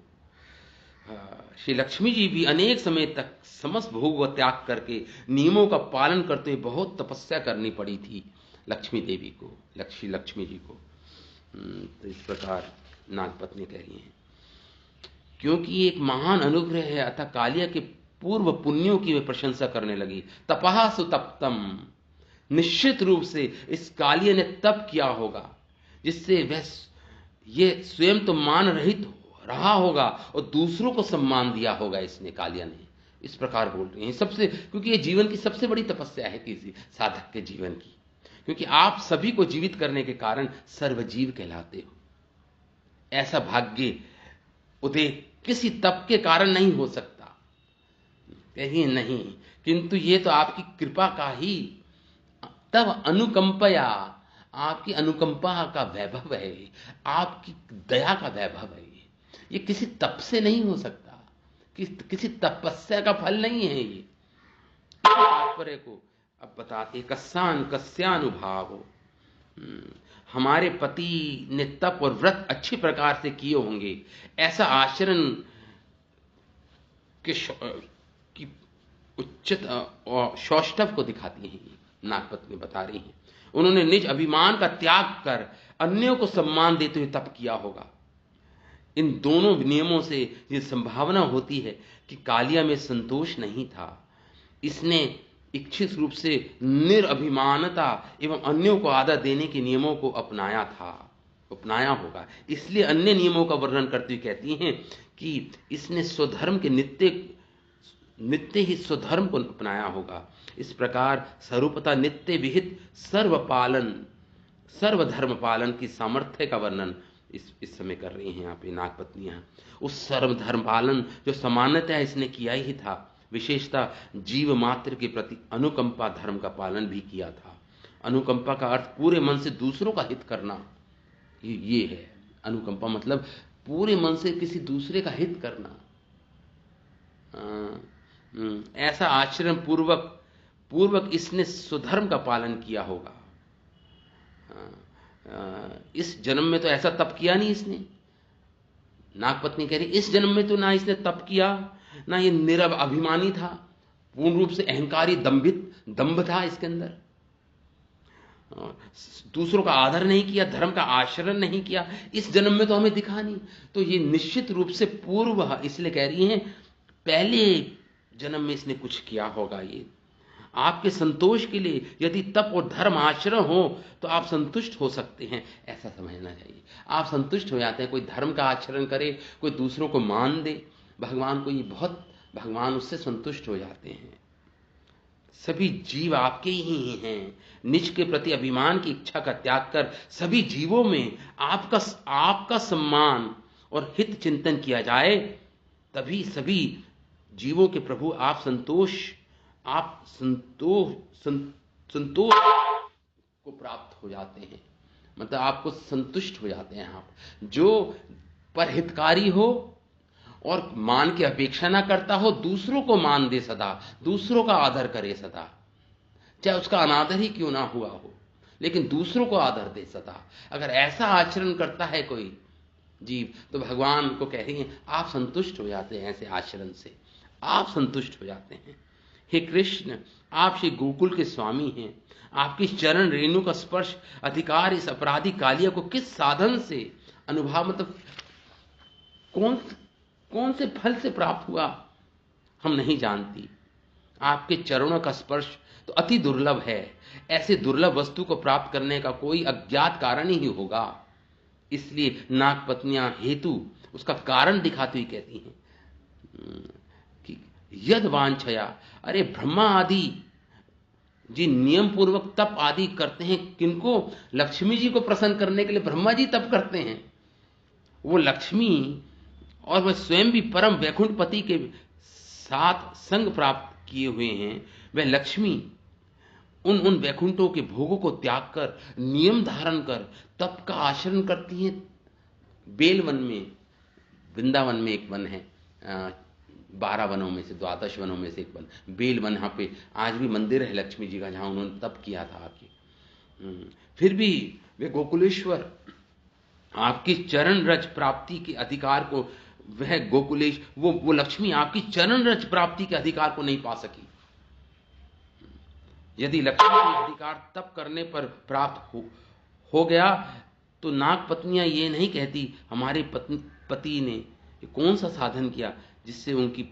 श्री लक्ष्मी जी भी अनेक समय तक समस्त भोग व त्याग करके नियमों का पालन करते हुए बहुत तपस्या करनी पड़ी थी लक्ष्मी देवी को, लक्ष्मी जी को। तो इस प्रकार नागपत्नी कह रही हैं, क्योंकि एक महान अनुग्रह है, अतः कालिया के पूर्व पुण्यों की वे प्रशंसा करने लगी। तपहा सुतप्तम, निश्चित रूप से इस कालिया ने तप किया होगा जिससे वह ये स्वयं तो मान रहित रहा होगा और दूसरों को सम्मान दिया होगा इसने, कालिया ने। इस प्रकार बोल रहे हैं सबसे, क्योंकि ये जीवन की सबसे बड़ी तपस्या है किसी साधक के जीवन की, क्योंकि आप सभी को जीवित करने के कारण सर्वजीव कहलाते हो। ऐसा भाग्य उदय किसी तप के कारण नहीं हो सकता, कहीं नहीं, किंतु ये तो आपकी कृपा का ही, तब अनुकंपया, आपकी अनुकंपा का वैभव है, आपकी दया का वैभव है। ये किसी तप से नहीं हो सकता, किसी तपस्या का फल नहीं है ये। तात्पर्य को अब बताते, कस्यानुभाव, हमारे पति ने तप और व्रत अच्छी प्रकार से किए होंगे, ऐसा आचरण की उच्चत और सौष्ठव को दिखाती हैं नागपत्नी बता रही हैं। उन्होंने निज अभिमान का त्याग कर अन्यों को सम्मान देते हुए तप किया होगा। इन दोनों नियमों से ये संभावना होती है कि कालिया में संतोष नहीं था, इसने इच्छित रूप से निरअभिमानता एवं अन्यों को आदर देने के नियमों को अपनाया होगा। इसलिए अन्य नियमों का वर्णन करते हुए कहती हैं कि इसने स्वधर्म के नित्य ही स्वधर्म को अपनाया होगा। इस प्रकार स्वरूपता नित्य विहित सर्वधर्म पालन की सामर्थ्य का वर्णन इस समय कर रही हैं यहाँ पे नागपत्नियां। उस सर्वधर्म पालन जो सामान्यतः इसने किया ही था, विशेषता जीव मात्र के प्रति अनुकंपा धर्म का पालन भी किया था। अनुकंपा का अर्थ पूरे मन से दूसरों का हित करना, ये है अनुकंपा, मतलब पूरे मन से किसी दूसरे का हित करना। ऐसा आचरण पूर्वक पूर्वक इसने स्वधर्म का पालन किया होगा। इस जन्म में तो ऐसा तप किया नहीं इसने। नागपत्नी कह रही इस जन्म में तो ना इसने तप किया, ना ये निरव अभिमानी था, पूर्ण रूप से अहंकारी दंभ था इसके अंदर, दूसरों का आदर नहीं किया, धर्म का आचरण नहीं किया, इस जन्म में तो हमें दिखा नहीं। तो ये निश्चित रूप से पूर्व, इसलिए कह रही हैं पहले जन्म में इसने कुछ किया होगा। ये आपके संतोष के लिए यदि तप और धर्म आचरण हो तो आप संतुष्ट हो सकते हैं, ऐसा समझना चाहिए। आप संतुष्ट हो जाते हैं, कोई धर्म का आचरण करे, कोई दूसरों को मान दे, भगवान को ये बहुत, भगवान उससे संतुष्ट हो जाते हैं। सभी जीव आपके ही हैं। निज के प्रति अभिमान की इच्छा का त्याग कर सभी जीवों में आपका सम्मान और हित चिंतन किया जाए, तभी सभी जीवों के प्रभु आप संतोष को प्राप्त हो जाते हैं। मतलब आपको संतुष्ट हो जाते हैं आप, जो परहितकारी हो और मान की अपेक्षा ना करता हो, दूसरों को मान दे सदा, दूसरों का आदर करे सदा, चाहे उसका अनादर ही क्यों ना हुआ हो, लेकिन दूसरों को आदर दे सदा। अगर ऐसा आचरण करता है कोई जीव, तो भगवान को कह रही हैं आप संतुष्ट हो जाते हैं, ऐसे आचरण से आप संतुष्ट हो जाते हैं। हे कृष्ण, आप श्री गोकुल के स्वामी हैं, आपकी चरण रेणु का स्पर्श अधिकार इस अपराधी कालिया को किस साधन से अनुभव, मतलब कौन से फल से प्राप्त हुआ हम नहीं जानती। आपके चरणों का स्पर्श तो अति दुर्लभ है, ऐसे दुर्लभ वस्तु को प्राप्त करने का कोई अज्ञात कारण ही होगा। इसलिए नागपत्नियां हेतु उसका कारण दिखाती हुई कहती हैं कि यद वांछया, अरे ब्रह्मा आदि जी नियम पूर्वक तप आदि करते हैं, किनको? लक्ष्मी जी को प्रसन्न करने के लिए ब्रह्मा जी तप करते हैं। वो लक्ष्मी और वह स्वयं भी परम वैकुंठ पति के साथ संग प्राप्त किए हुए हैं। वह लक्ष्मी उन वैकुंठों के भोगों को त्याग कर, नियम धारण कर तप का आचरण करती हैं। बेलवन में, वृंदावन में एक वन है, 12 वनों में से, 12 वनों में से एक वन बेल वन। यहाँ पे आज भी मंदिर है लक्ष्मी जी का, जहाँ उन्होंने तप किया था आके। फिर भी वे गोकुलेश्वर आपकी चरण रज प्राप्ति के अधिकार को, वह गोकुलेश, वो लक्ष्मी आपकी चरण रज प्राप्ति के अधिकार को नहीं पा सकी। यदि लक्ष्मी का अधिकार तप करने पर प्राप्त हो गया तो नाग पत्नियां ये नहीं कहती हमारे पति ने कौन सा साधन किया जिससे उनकी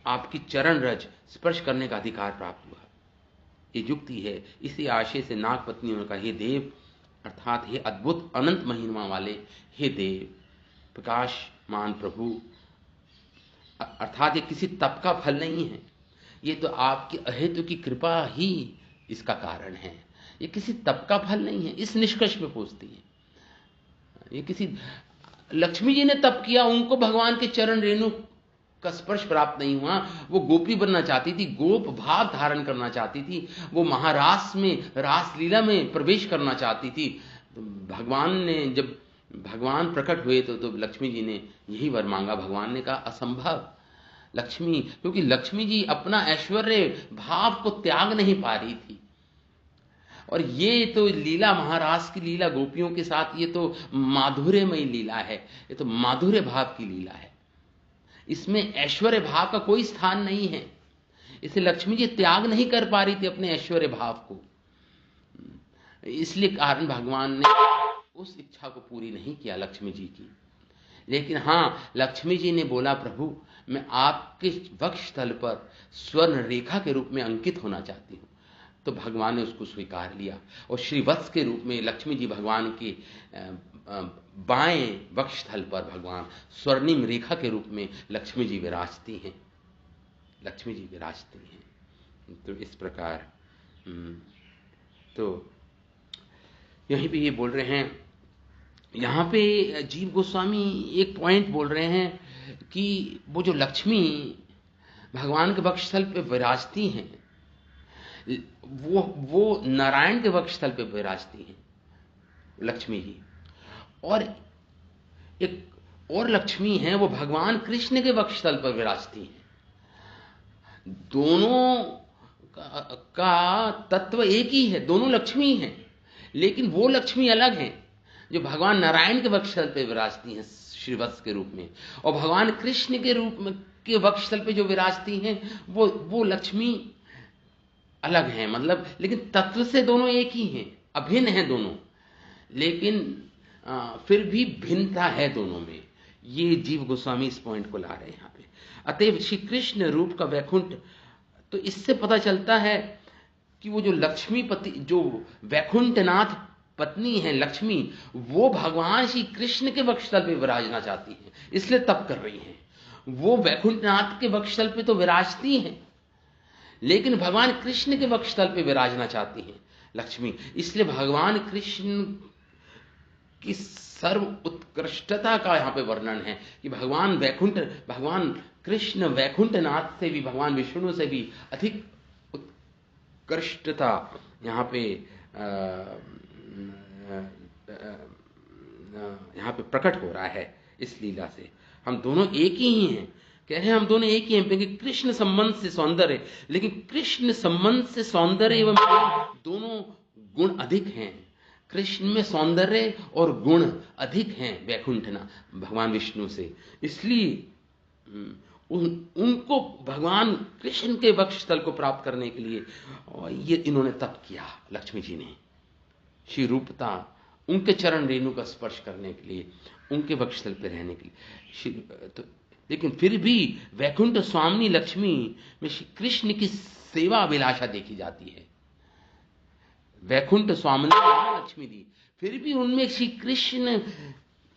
आपकी चरण रज स्पर्श करने का अधिकार प्राप्त हुआ। ये युक्ति है। इसी आशय से नाग पत्नियों ने कहा, हे देव, अर्थात हे अद्भुत अनंत महिमा वाले, हे देव प्रकाशमान प्रभु, अर्थात ये किसी तप का फल नहीं है, ये तो आपकी अहेतु की कृपा ही इसका कारण है। ये किसी तप का फल नहीं है। इस निष्कर्ष पे पहुंचती है। ये किसी, लक्ष्मी जी ने तप किया, उनको भगवान के चरण रेणु का स्पर्श प्राप्त नहीं हुआ। वो गोपी बनना चाहती थी, गोप भाव धारण करना चाहती थी, वो महारास में, रासलीला में प्रवेश करना चाहती थी। तो भगवान ने, जब भगवान प्रकट हुए तो लक्ष्मी जी ने यही वर मांगा। भगवान ने कहा असंभव लक्ष्मी, क्योंकि लक्ष्मी जी अपना ऐश्वर्य भाव को त्याग नहीं पा रही थी। और ये तो लीला, महारास की लीला गोपियों के साथ, ये तो माधुर्यमयी लीला है, ये तो माधुर्य भाव की लीला है। इसमें ऐश्वर्य भाव का कोई स्थान नहीं है। इसे लक्ष्मी जी त्याग नहीं कर पा रही थी अपने ऐश्वर्य भाव को, इसलिए कारण भगवान ने उस इच्छा को पूरी नहीं किया लक्ष्मी जी की। लेकिन हां, लक्ष्मी जी ने बोला, प्रभु मैं आपके वक्षस्थल पर स्वर्ण रेखा के रूप में अंकित होना चाहती हूं। तो भगवान ने उसको स्वीकार लिया और श्रीवत्स के रूप में लक्ष्मी जी भगवान के बाएं वक्षस्थल पर भगवान स्वर्णिम रेखा के रूप में लक्ष्मी जी विराजती हैं, लक्ष्मी जी विराजती हैं। तो इस प्रकार तो यहीं पे ये बोल रहे हैं, यहाँ पे जीव गोस्वामी एक पॉइंट बोल रहे हैं कि वो जो लक्ष्मी भगवान के वक्षस्थल पे विराजती हैं, वो नारायण के वक्षस्थल पे विराजती हैं लक्ष्मी जी, और एक और लक्ष्मी है वो भगवान कृष्ण के वक्षस्थल पर विराजती हैं। दोनों का तत्व एक ही है, दोनों लक्ष्मी हैं, लेकिन वो लक्ष्मी अलग हैं जो भगवान नारायण के वक्षस्थल पे विराजती हैं श्रीवत्स के रूप में, और भगवान कृष्ण के रूप में के वक्षस्थल पे जो विराजती हैं वो लक्ष्मी अलग हैं। मतलब लेकिन तत्व से दोनों एक ही हैं, अभिन्न हैं दोनों, लेकिन फिर भी भिन्नता है दोनों में। ये जीव गोस्वामी इस पॉइंट को ला रहे हैं यहाँ पे। अतएव श्री कृष्ण रूप का वैकुंठ, तो इससे पता चलता है कि वो जो लक्ष्मीपति, जो वैकुंठनाथ पत्नी है लक्ष्मी, वो भगवान श्री कृष्ण के वक्षस्थल पे विराजना चाहती हैं, इसलिए तप कर रही हैं। वो वैकुंठनाथ के वक्षस्थल पे तो विराजती हैं, लेकिन भगवान कृष्ण के वक्षस्थल पे विराजना चाहती हैं लक्ष्मी, इसलिए भगवान कृष्ण की सर्व उत्कृष्टता का यहां पे वर्णन है कि भगवान कृष्ण वैकुंठनाथ से भी, भगवान विष्णु से भी अधिक उत्कृष्टता यहां पे प्रकट हो रहा है इस लीला से। हम दोनों एक ही हैं, कह रहे हैं हम दोनों एक ही हैं, क्योंकि कृष्ण संबंध से सौंदर्य, लेकिन कृष्ण संबंध से सौंदर्य एवं दोनों गुण अधिक हैं। कृष्ण में सौंदर्य और गुण अधिक हैं वैकुंठना भगवान विष्णु से, इसलिए उनको भगवान कृष्ण के वक्षस्थल को प्राप्त करने के लिए और ये इन्होंने तप किया, लक्ष्मी जी ने श्री रूपता उनके चरण रेणु का स्पर्श करने के लिए, उनके वक्षस्थल पर रहने के लिए। तो लेकिन फिर भी वैकुंठ स्वामिनी लक्ष्मी में श्री कृष्ण की सेवा अभिलाषा देखी जाती है। वैकुंठ स्वामिनी लक्ष्मी दी, फिर भी उनमें श्री कृष्ण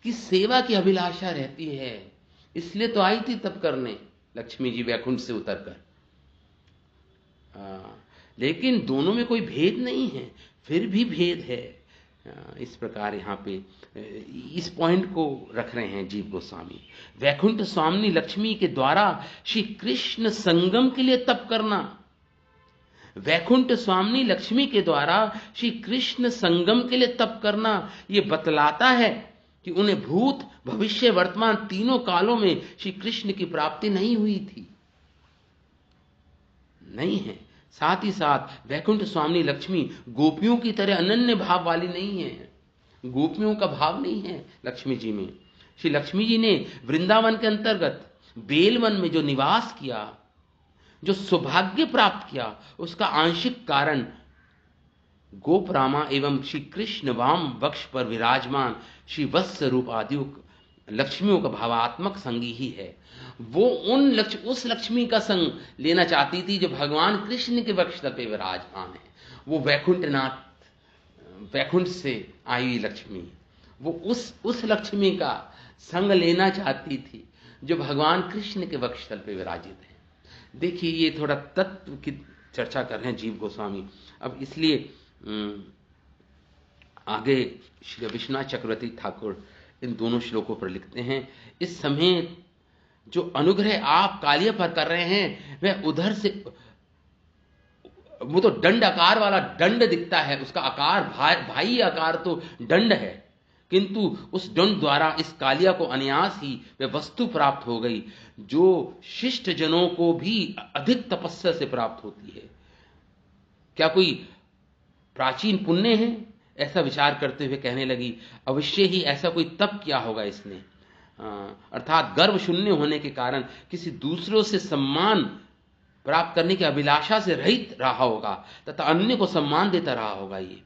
की सेवा की अभिलाषा रहती है, इसलिए तो आई थी तप करने लक्ष्मी जी वैकुंठ से उतरकर। लेकिन दोनों में कोई भेद नहीं है, फिर भी भेद है। इस प्रकार यहाँ पे इस पॉइंट को रख रहे हैं जीव गोस्वामी। वैकुंठ स्वामिनी लक्ष्मी के द्वारा श्री कृष्ण संगम के लिए तप करना, वैकुंठ स्वामिनी लक्ष्मी के द्वारा श्री कृष्ण संगम के लिए तप करना, ये बतलाता है कि उन्हें भूत भविष्य वर्तमान तीनों कालों में श्री कृष्ण की प्राप्ति नहीं हुई थी, नहीं है। साथ ही साथ वैकुंठ स्वामिनी लक्ष्मी गोपियों की तरह अनन्य भाव वाली नहीं है, गोपियों का भाव नहीं है लक्ष्मी जी में। श्री लक्ष्मी जी ने वृंदावन के अंतर्गत बेलवन में जो निवास किया, जो सौभाग्य प्राप्त किया, उसका आंशिक कारण गोपरामा एवं श्री कृष्ण वाम वक्ष पर विराजमान श्री वत्स रूप आदि लक्ष्मियों का भावात्मक संगी ही है। वो उस लक्ष्मी का संग लेना चाहती थी जो भगवान कृष्ण के वक्षस्थल पे विराजमान है। वो वैकुंठ से आई हुई लक्ष्मी, वो उस लक्ष्मी का संग लेना चाहती थी जो भगवान कृष्ण के वक्षस्थल पे विराजित है। देखिए ये थोड़ा तत्व की चर्चा कर रहे हैं जीव गोस्वामी। अब इसलिए आगे श्री विश्वनाथ चक्रवर्ती ठाकुर इन दोनों श्लोकों पर लिखते हैं, इस समय जो अनुग्रह आप कालिया पर कर रहे हैं वह उधर से, वो तो दंड आकार वाला दंड दिखता है, उसका आकार भाई आकार तो दंड है, किंतु उस दंड द्वारा इस कालिया को अनायास ही वह वस्तु प्राप्त हो गई जो शिष्ट जनों को भी अधिक तपस्या से प्राप्त होती है। क्या कोई प्राचीन पुण्य है? ऐसा विचार करते हुए कहने लगी, अवश्य ही ऐसा कोई तप किया होगा इसने, अर्थात गर्व शून्य होने के कारण किसी दूसरों से सम्मान प्राप्त करने की अभिलाषा से रहित रहा होगा तथा अन्य को सम्मान देता रहा होगा। ये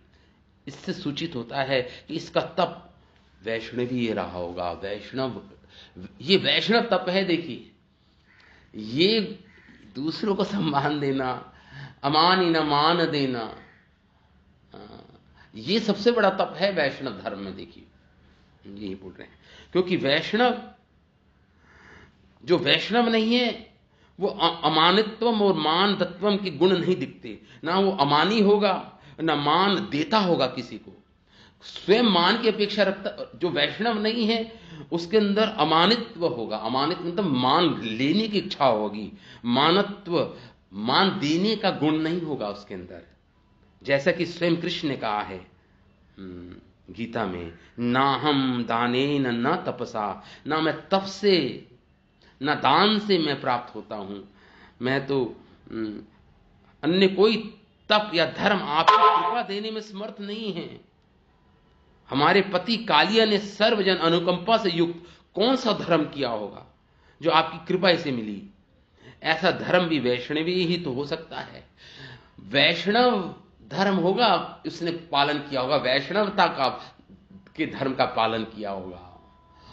इससे सूचित होता है कि इसका तप वैष्णवी रहा होगा। ये वैष्णव तप है। देखिए, ये दूसरों को सम्मान देना, अमानी न मान देना, ये सबसे बड़ा तप है वैष्णव धर्म में। देखिए यही बोल रहे हैं, क्योंकि जो वैष्णव नहीं है वो अमानित्वम और मान तत्वम के गुण नहीं दिखते, ना वो अमानी होगा ना मान देता होगा किसी को, स्वयं मान की अपेक्षा रखता। जो वैष्णव नहीं है उसके अंदर अमानित्व होगा, अमानित्व मतलब मान लेने की इच्छा होगी, मानत्व मान देने का गुण नहीं होगा उसके अंदर। जैसा कि स्वयं कृष्ण ने कहा है गीता में, ना हम दानेन न तपसा, ना मैं तप से न दान से मैं प्राप्त होता हूं, मैं तो अन्य कोई तप या धर्म आपकी कृपा देने में समर्थ नहीं है। हमारे पति कालिया ने सर्वजन अनुकंपा से युक्त कौन सा धर्म किया होगा जो आपकी कृपा से मिली? ऐसा धर्म भी वैष्णवी ही तो हो सकता है। वैष्णव धर्म होगा, उसने पालन किया होगा, वैष्णवता का के धर्म का पालन किया होगा।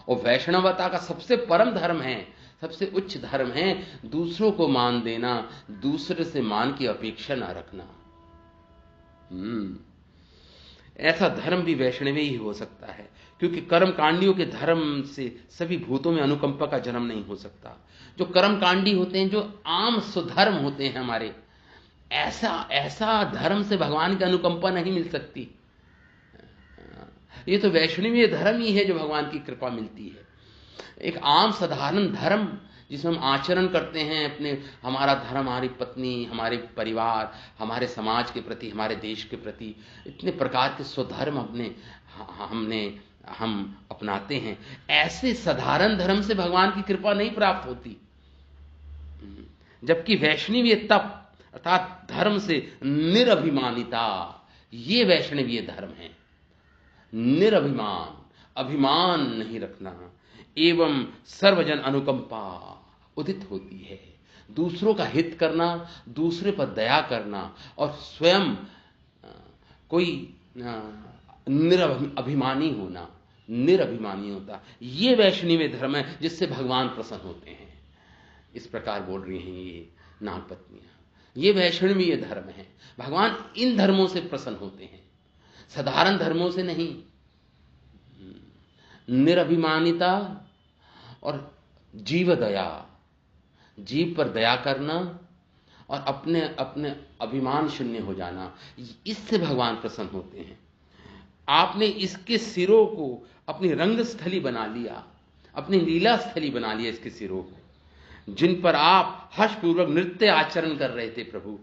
और वैष्णवता का सबसे परम धर्म है, सबसे उच्च धर्म है दूसरों को मान देना, दूसरे से मान की अपेक्षा ना रखना। ऐसा धर्म भी वैष्णवी ही हो सकता है, क्योंकि कर्मकांडियों के धर्म से सभी भूतों में अनुकंपा का जन्म नहीं हो सकता। जो कर्मकांडी होते हैं, जो आम सुधर्म होते हैं हमारे, ऐसा धर्म से भगवान की अनुकंपा नहीं मिल सकती। ये तो वैष्णवीय धर्म ही है जो भगवान की कृपा मिलती है। एक आम साधारण धर्म जिसमें हम आचरण करते हैं अपने, हमारा धर्म हमारी पत्नी, हमारे परिवार, हमारे समाज के प्रति, हमारे देश के प्रति, इतने प्रकार के स्वधर्म हम अपनाते हैं। ऐसे साधारण धर्म से भगवान की कृपा नहीं प्राप्त होती। जबकि वैष्णवीय तप अर्थात धर्म से निरभिमानिता, ये वैष्णवीय धर्म है। निरभिमान, अभिमान नहीं रखना, एवं सर्वजन अनुकंपा उदित होती है। दूसरों का हित करना, दूसरे पर दया करना, और स्वयं कोई निरभिमानी होना, निरभिमानी होता, ये वैष्णवीय धर्म है जिससे भगवान प्रसन्न होते हैं। इस प्रकार बोल रही हैं ये नागपत्नियां। ये वैष्णवीय धर्म है। भगवान इन धर्मों से प्रसन्न होते हैं, साधारण धर्मों से नहीं। निरभिमानिता और जीव दया, जीव पर दया करना और अपने अपने अभिमान शून्य हो जाना, इससे भगवान प्रसन्न होते हैं। आपने इसके सिरों को अपनी रंगस्थली बना लिया, अपनी लीला स्थली बना लिया इसके सिरों को, जिन पर आप हर्षपूर्वक नृत्य आचरण कर रहे थे प्रभु।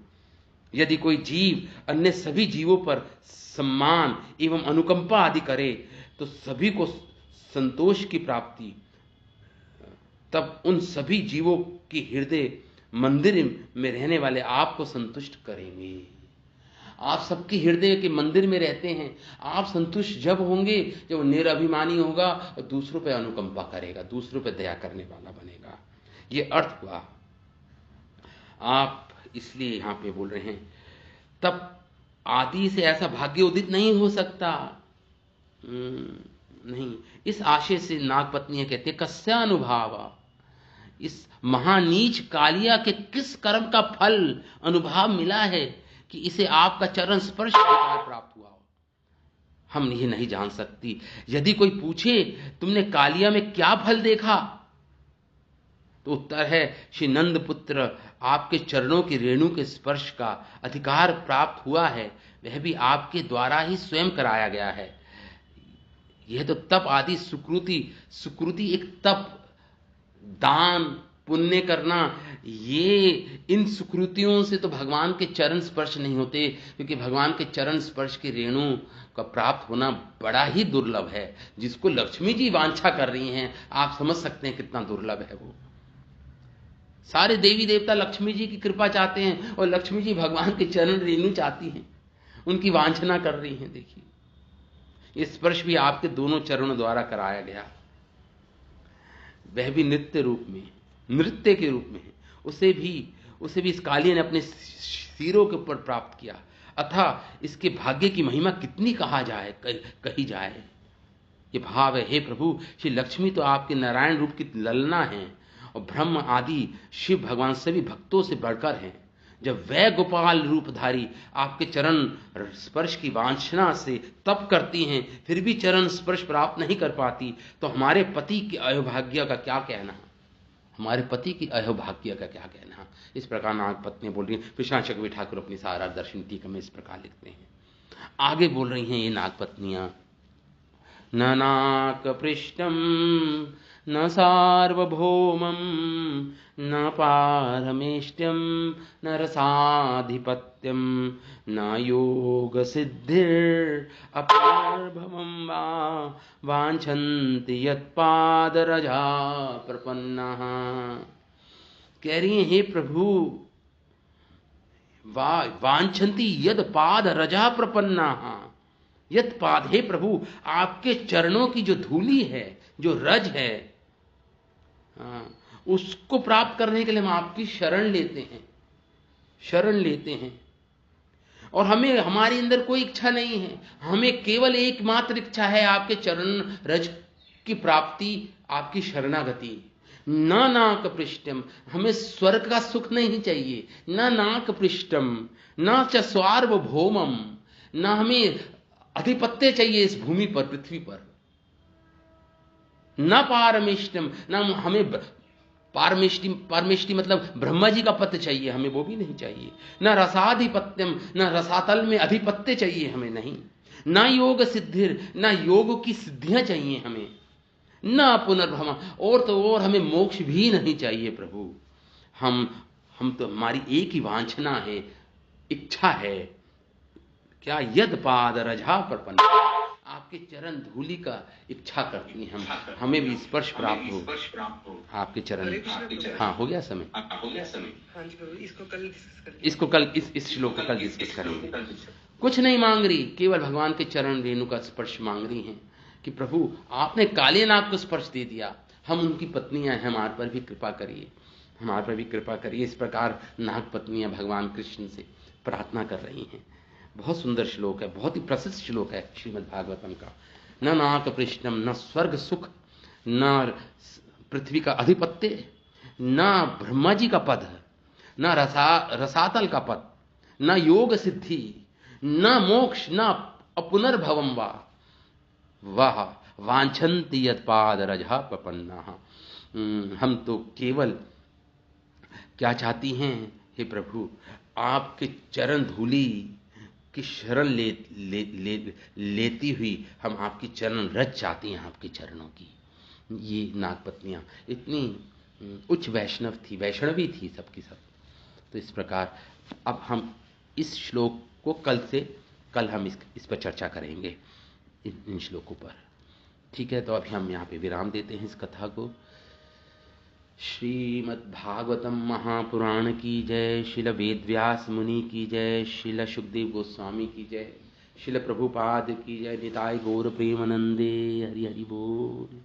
यदि कोई जीव अन्य सभी जीवों पर सम्मान एवं अनुकंपा आदि करे तो सभी को संतोष की प्राप्ति, तब उन सभी जीवों के हृदय मंदिर में रहने वाले आपको संतुष्ट करेंगे। आप सबके हृदय के मंदिर में रहते हैं। आप संतुष्ट जब होंगे जब निरभिमानी होगा और दूसरों पर अनुकंपा करेगा, दूसरों पर दया करने वाला बनेगा। ये अर्थ हुआ। आप इसलिए यहां पे बोल रहे हैं तब आदि से ऐसा भाग्य उदित नहीं हो सकता। नहीं, इस आशय से नागपत्नी कहते कस्या अनुभावा, इस महानीच कालिया के किस कर्म का फल अनुभाव मिला है कि इसे आपका चरण स्पर्श प्राप्त हुआ हो। हम ये नहीं जान सकती। यदि कोई पूछे तुमने कालिया में क्या फल देखा, तो उत्तर है श्री नंद पुत्र आपके चरणों की रेणु के स्पर्श का अधिकार प्राप्त हुआ है, वह भी आपके द्वारा ही स्वयं कराया गया है। यह तो तप आदि सुकृति एक तप, दान, पुण्य करना, ये इन सुकृतियों से तो भगवान के चरण स्पर्श नहीं होते, क्योंकि भगवान के चरण स्पर्श की रेणु का प्राप्त होना बड़ा ही दुर्लभ है। जिसको लक्ष्मी जी वांछा कर रही हैं, आप समझ सकते हैं कितना दुर्लभ है वो। सारे देवी देवता लक्ष्मी जी की कृपा चाहते हैं और लक्ष्मी जी भगवान के चरण रेणु चाहती हैं, उनकी वांछना कर रही हैं। देखिए, ये स्पर्श भी आपके दोनों चरणों द्वारा कराया गया, वह भी नृत्य रूप में, नृत्य के रूप में। उसे भी इस कालिया ने अपने सिरों के ऊपर प्राप्त किया। अतः इसके भाग्य की महिमा कितनी कही जाए। ये भाव है, हे प्रभु, श्री लक्ष्मी तो आपके नारायण रूप की ललना है और ब्रह्म आदि शिव भगवान सभी भक्तों से बढ़कर हैं। जब वह गोपाल रूपधारी आपके चरण स्पर्श की वांछना से तप करती हैं, फिर भी चरण स्पर्श प्राप्त नहीं कर पाती, तो हमारे पति के अयोभाग्य का क्या कहना, हमारे पति की अयोभाग्य का क्या कहना। इस प्रकार नागपत्नी बोल रही है। कृष्णाचार्य कवि ठाकुर अपनी सारा दर्शन टीका में इस प्रकार लिखते हैं। आगे बोल रही हैं ये नागपत्नियां, न नाकपृष्ठम न सार्वभौमं न पारमेष्ट्यं न रसाधिपत्यं न योग सिद्धिर अपरभवं वा वांछन्ति यत्पादरजा प्रपन्नः। कह रही हैं, हे प्रभु, वांछन्ति यद पाद रजा प्रपन्ना, यद पाद, हे प्रभु आपके चरणों की जो धूली है, जो रज है, उसको प्राप्त करने के लिए हम आपकी शरण लेते हैं, शरण लेते हैं। और हमें, हमारे अंदर कोई इच्छा नहीं है, हमें केवल एकमात्र इच्छा है आपके चरण रज की प्राप्ति, आपकी शरणागति। न नाक पृष्ठम, हमें स्वर्ग का सुख नहीं चाहिए, न नाक पृष्ठम न च सार्वभौमम, न हमें अधिपत्य चाहिए इस भूमि पर, पृथ्वी पर, न पारमेष्टम, न हमें पारमेष्टि मतलब ब्रह्मा जी का पद चाहिए, हमें वो भी नहीं चाहिए। न रसाधिपत्यम, न रसातल में अधिपत्य चाहिए हमें, नहीं। न योग सिद्धिर, न योग की सिद्धियां चाहिए हमें, न पुनर्भव, और तो और हमें मोक्ष भी नहीं चाहिए प्रभु। हम तो, हमारी एक ही वांछना है, इच्छा है, क्या? यद पाद रजा प्रपन्न, आपके चरण धूलि का इच्छा करती हैं हम, हमें भी स्पर्श प्राप्त हो आपके चरण। हाँ, हो गया समय। इसको कल इस श्लोक को कल डिस्कस करेंगे। कुछ नहीं मांग रही, केवल भगवान के चरण रेणु का स्पर्श मांग रही हैं कि प्रभु आपने काले नाग को स्पर्श दे दिया, हम उनकी पत्नियां हैं, हमारे पर भी कृपा करिए, हमारे पर भी कृपा करिए। इस प्रकार नाग पत्नियां भगवान कृष्ण से प्रार्थना कर रही हैं। बहुत सुंदर श्लोक है, बहुत ही प्रसिद्ध श्लोक है श्रीमद् भागवतम का। न नाक पृष्ठम, न स्वर्ग सुख, न पृथ्वी का अधिपत्य, न ब्रह्मा जी का पद, न रसातल का पद, न योग सिद्धि, न मोक्ष, न अपुनर्भवम वा वाह वांछन्ति यत् पाद रजा प्रपन्ना। हम तो केवल क्या चाहती हैं, हे प्रभु, आपके चरण धूली की शरण लेती हुई हम आपकी चरण रज चाहती हैं, आपके चरणों की। ये नागपत्नियां इतनी उच्च वैष्णव थी, वैष्णवी थी सबकी सब। तो इस प्रकार अब हम इस श्लोक को कल हम इस पर चर्चा करेंगे, इन श्लोकों पर। ठीक है, तो अभी हम यहाँ पे विराम देते हैं इस कथा को। श्रीमद् भागवतम महापुराण की जय, श्रील वेदव्यास मुनि की जय, श्रील सुखदेव गोस्वामी की जय, श्रील प्रभुपाद की जय। निताय गौर प्रेमानंदे। हरि हरि बोल।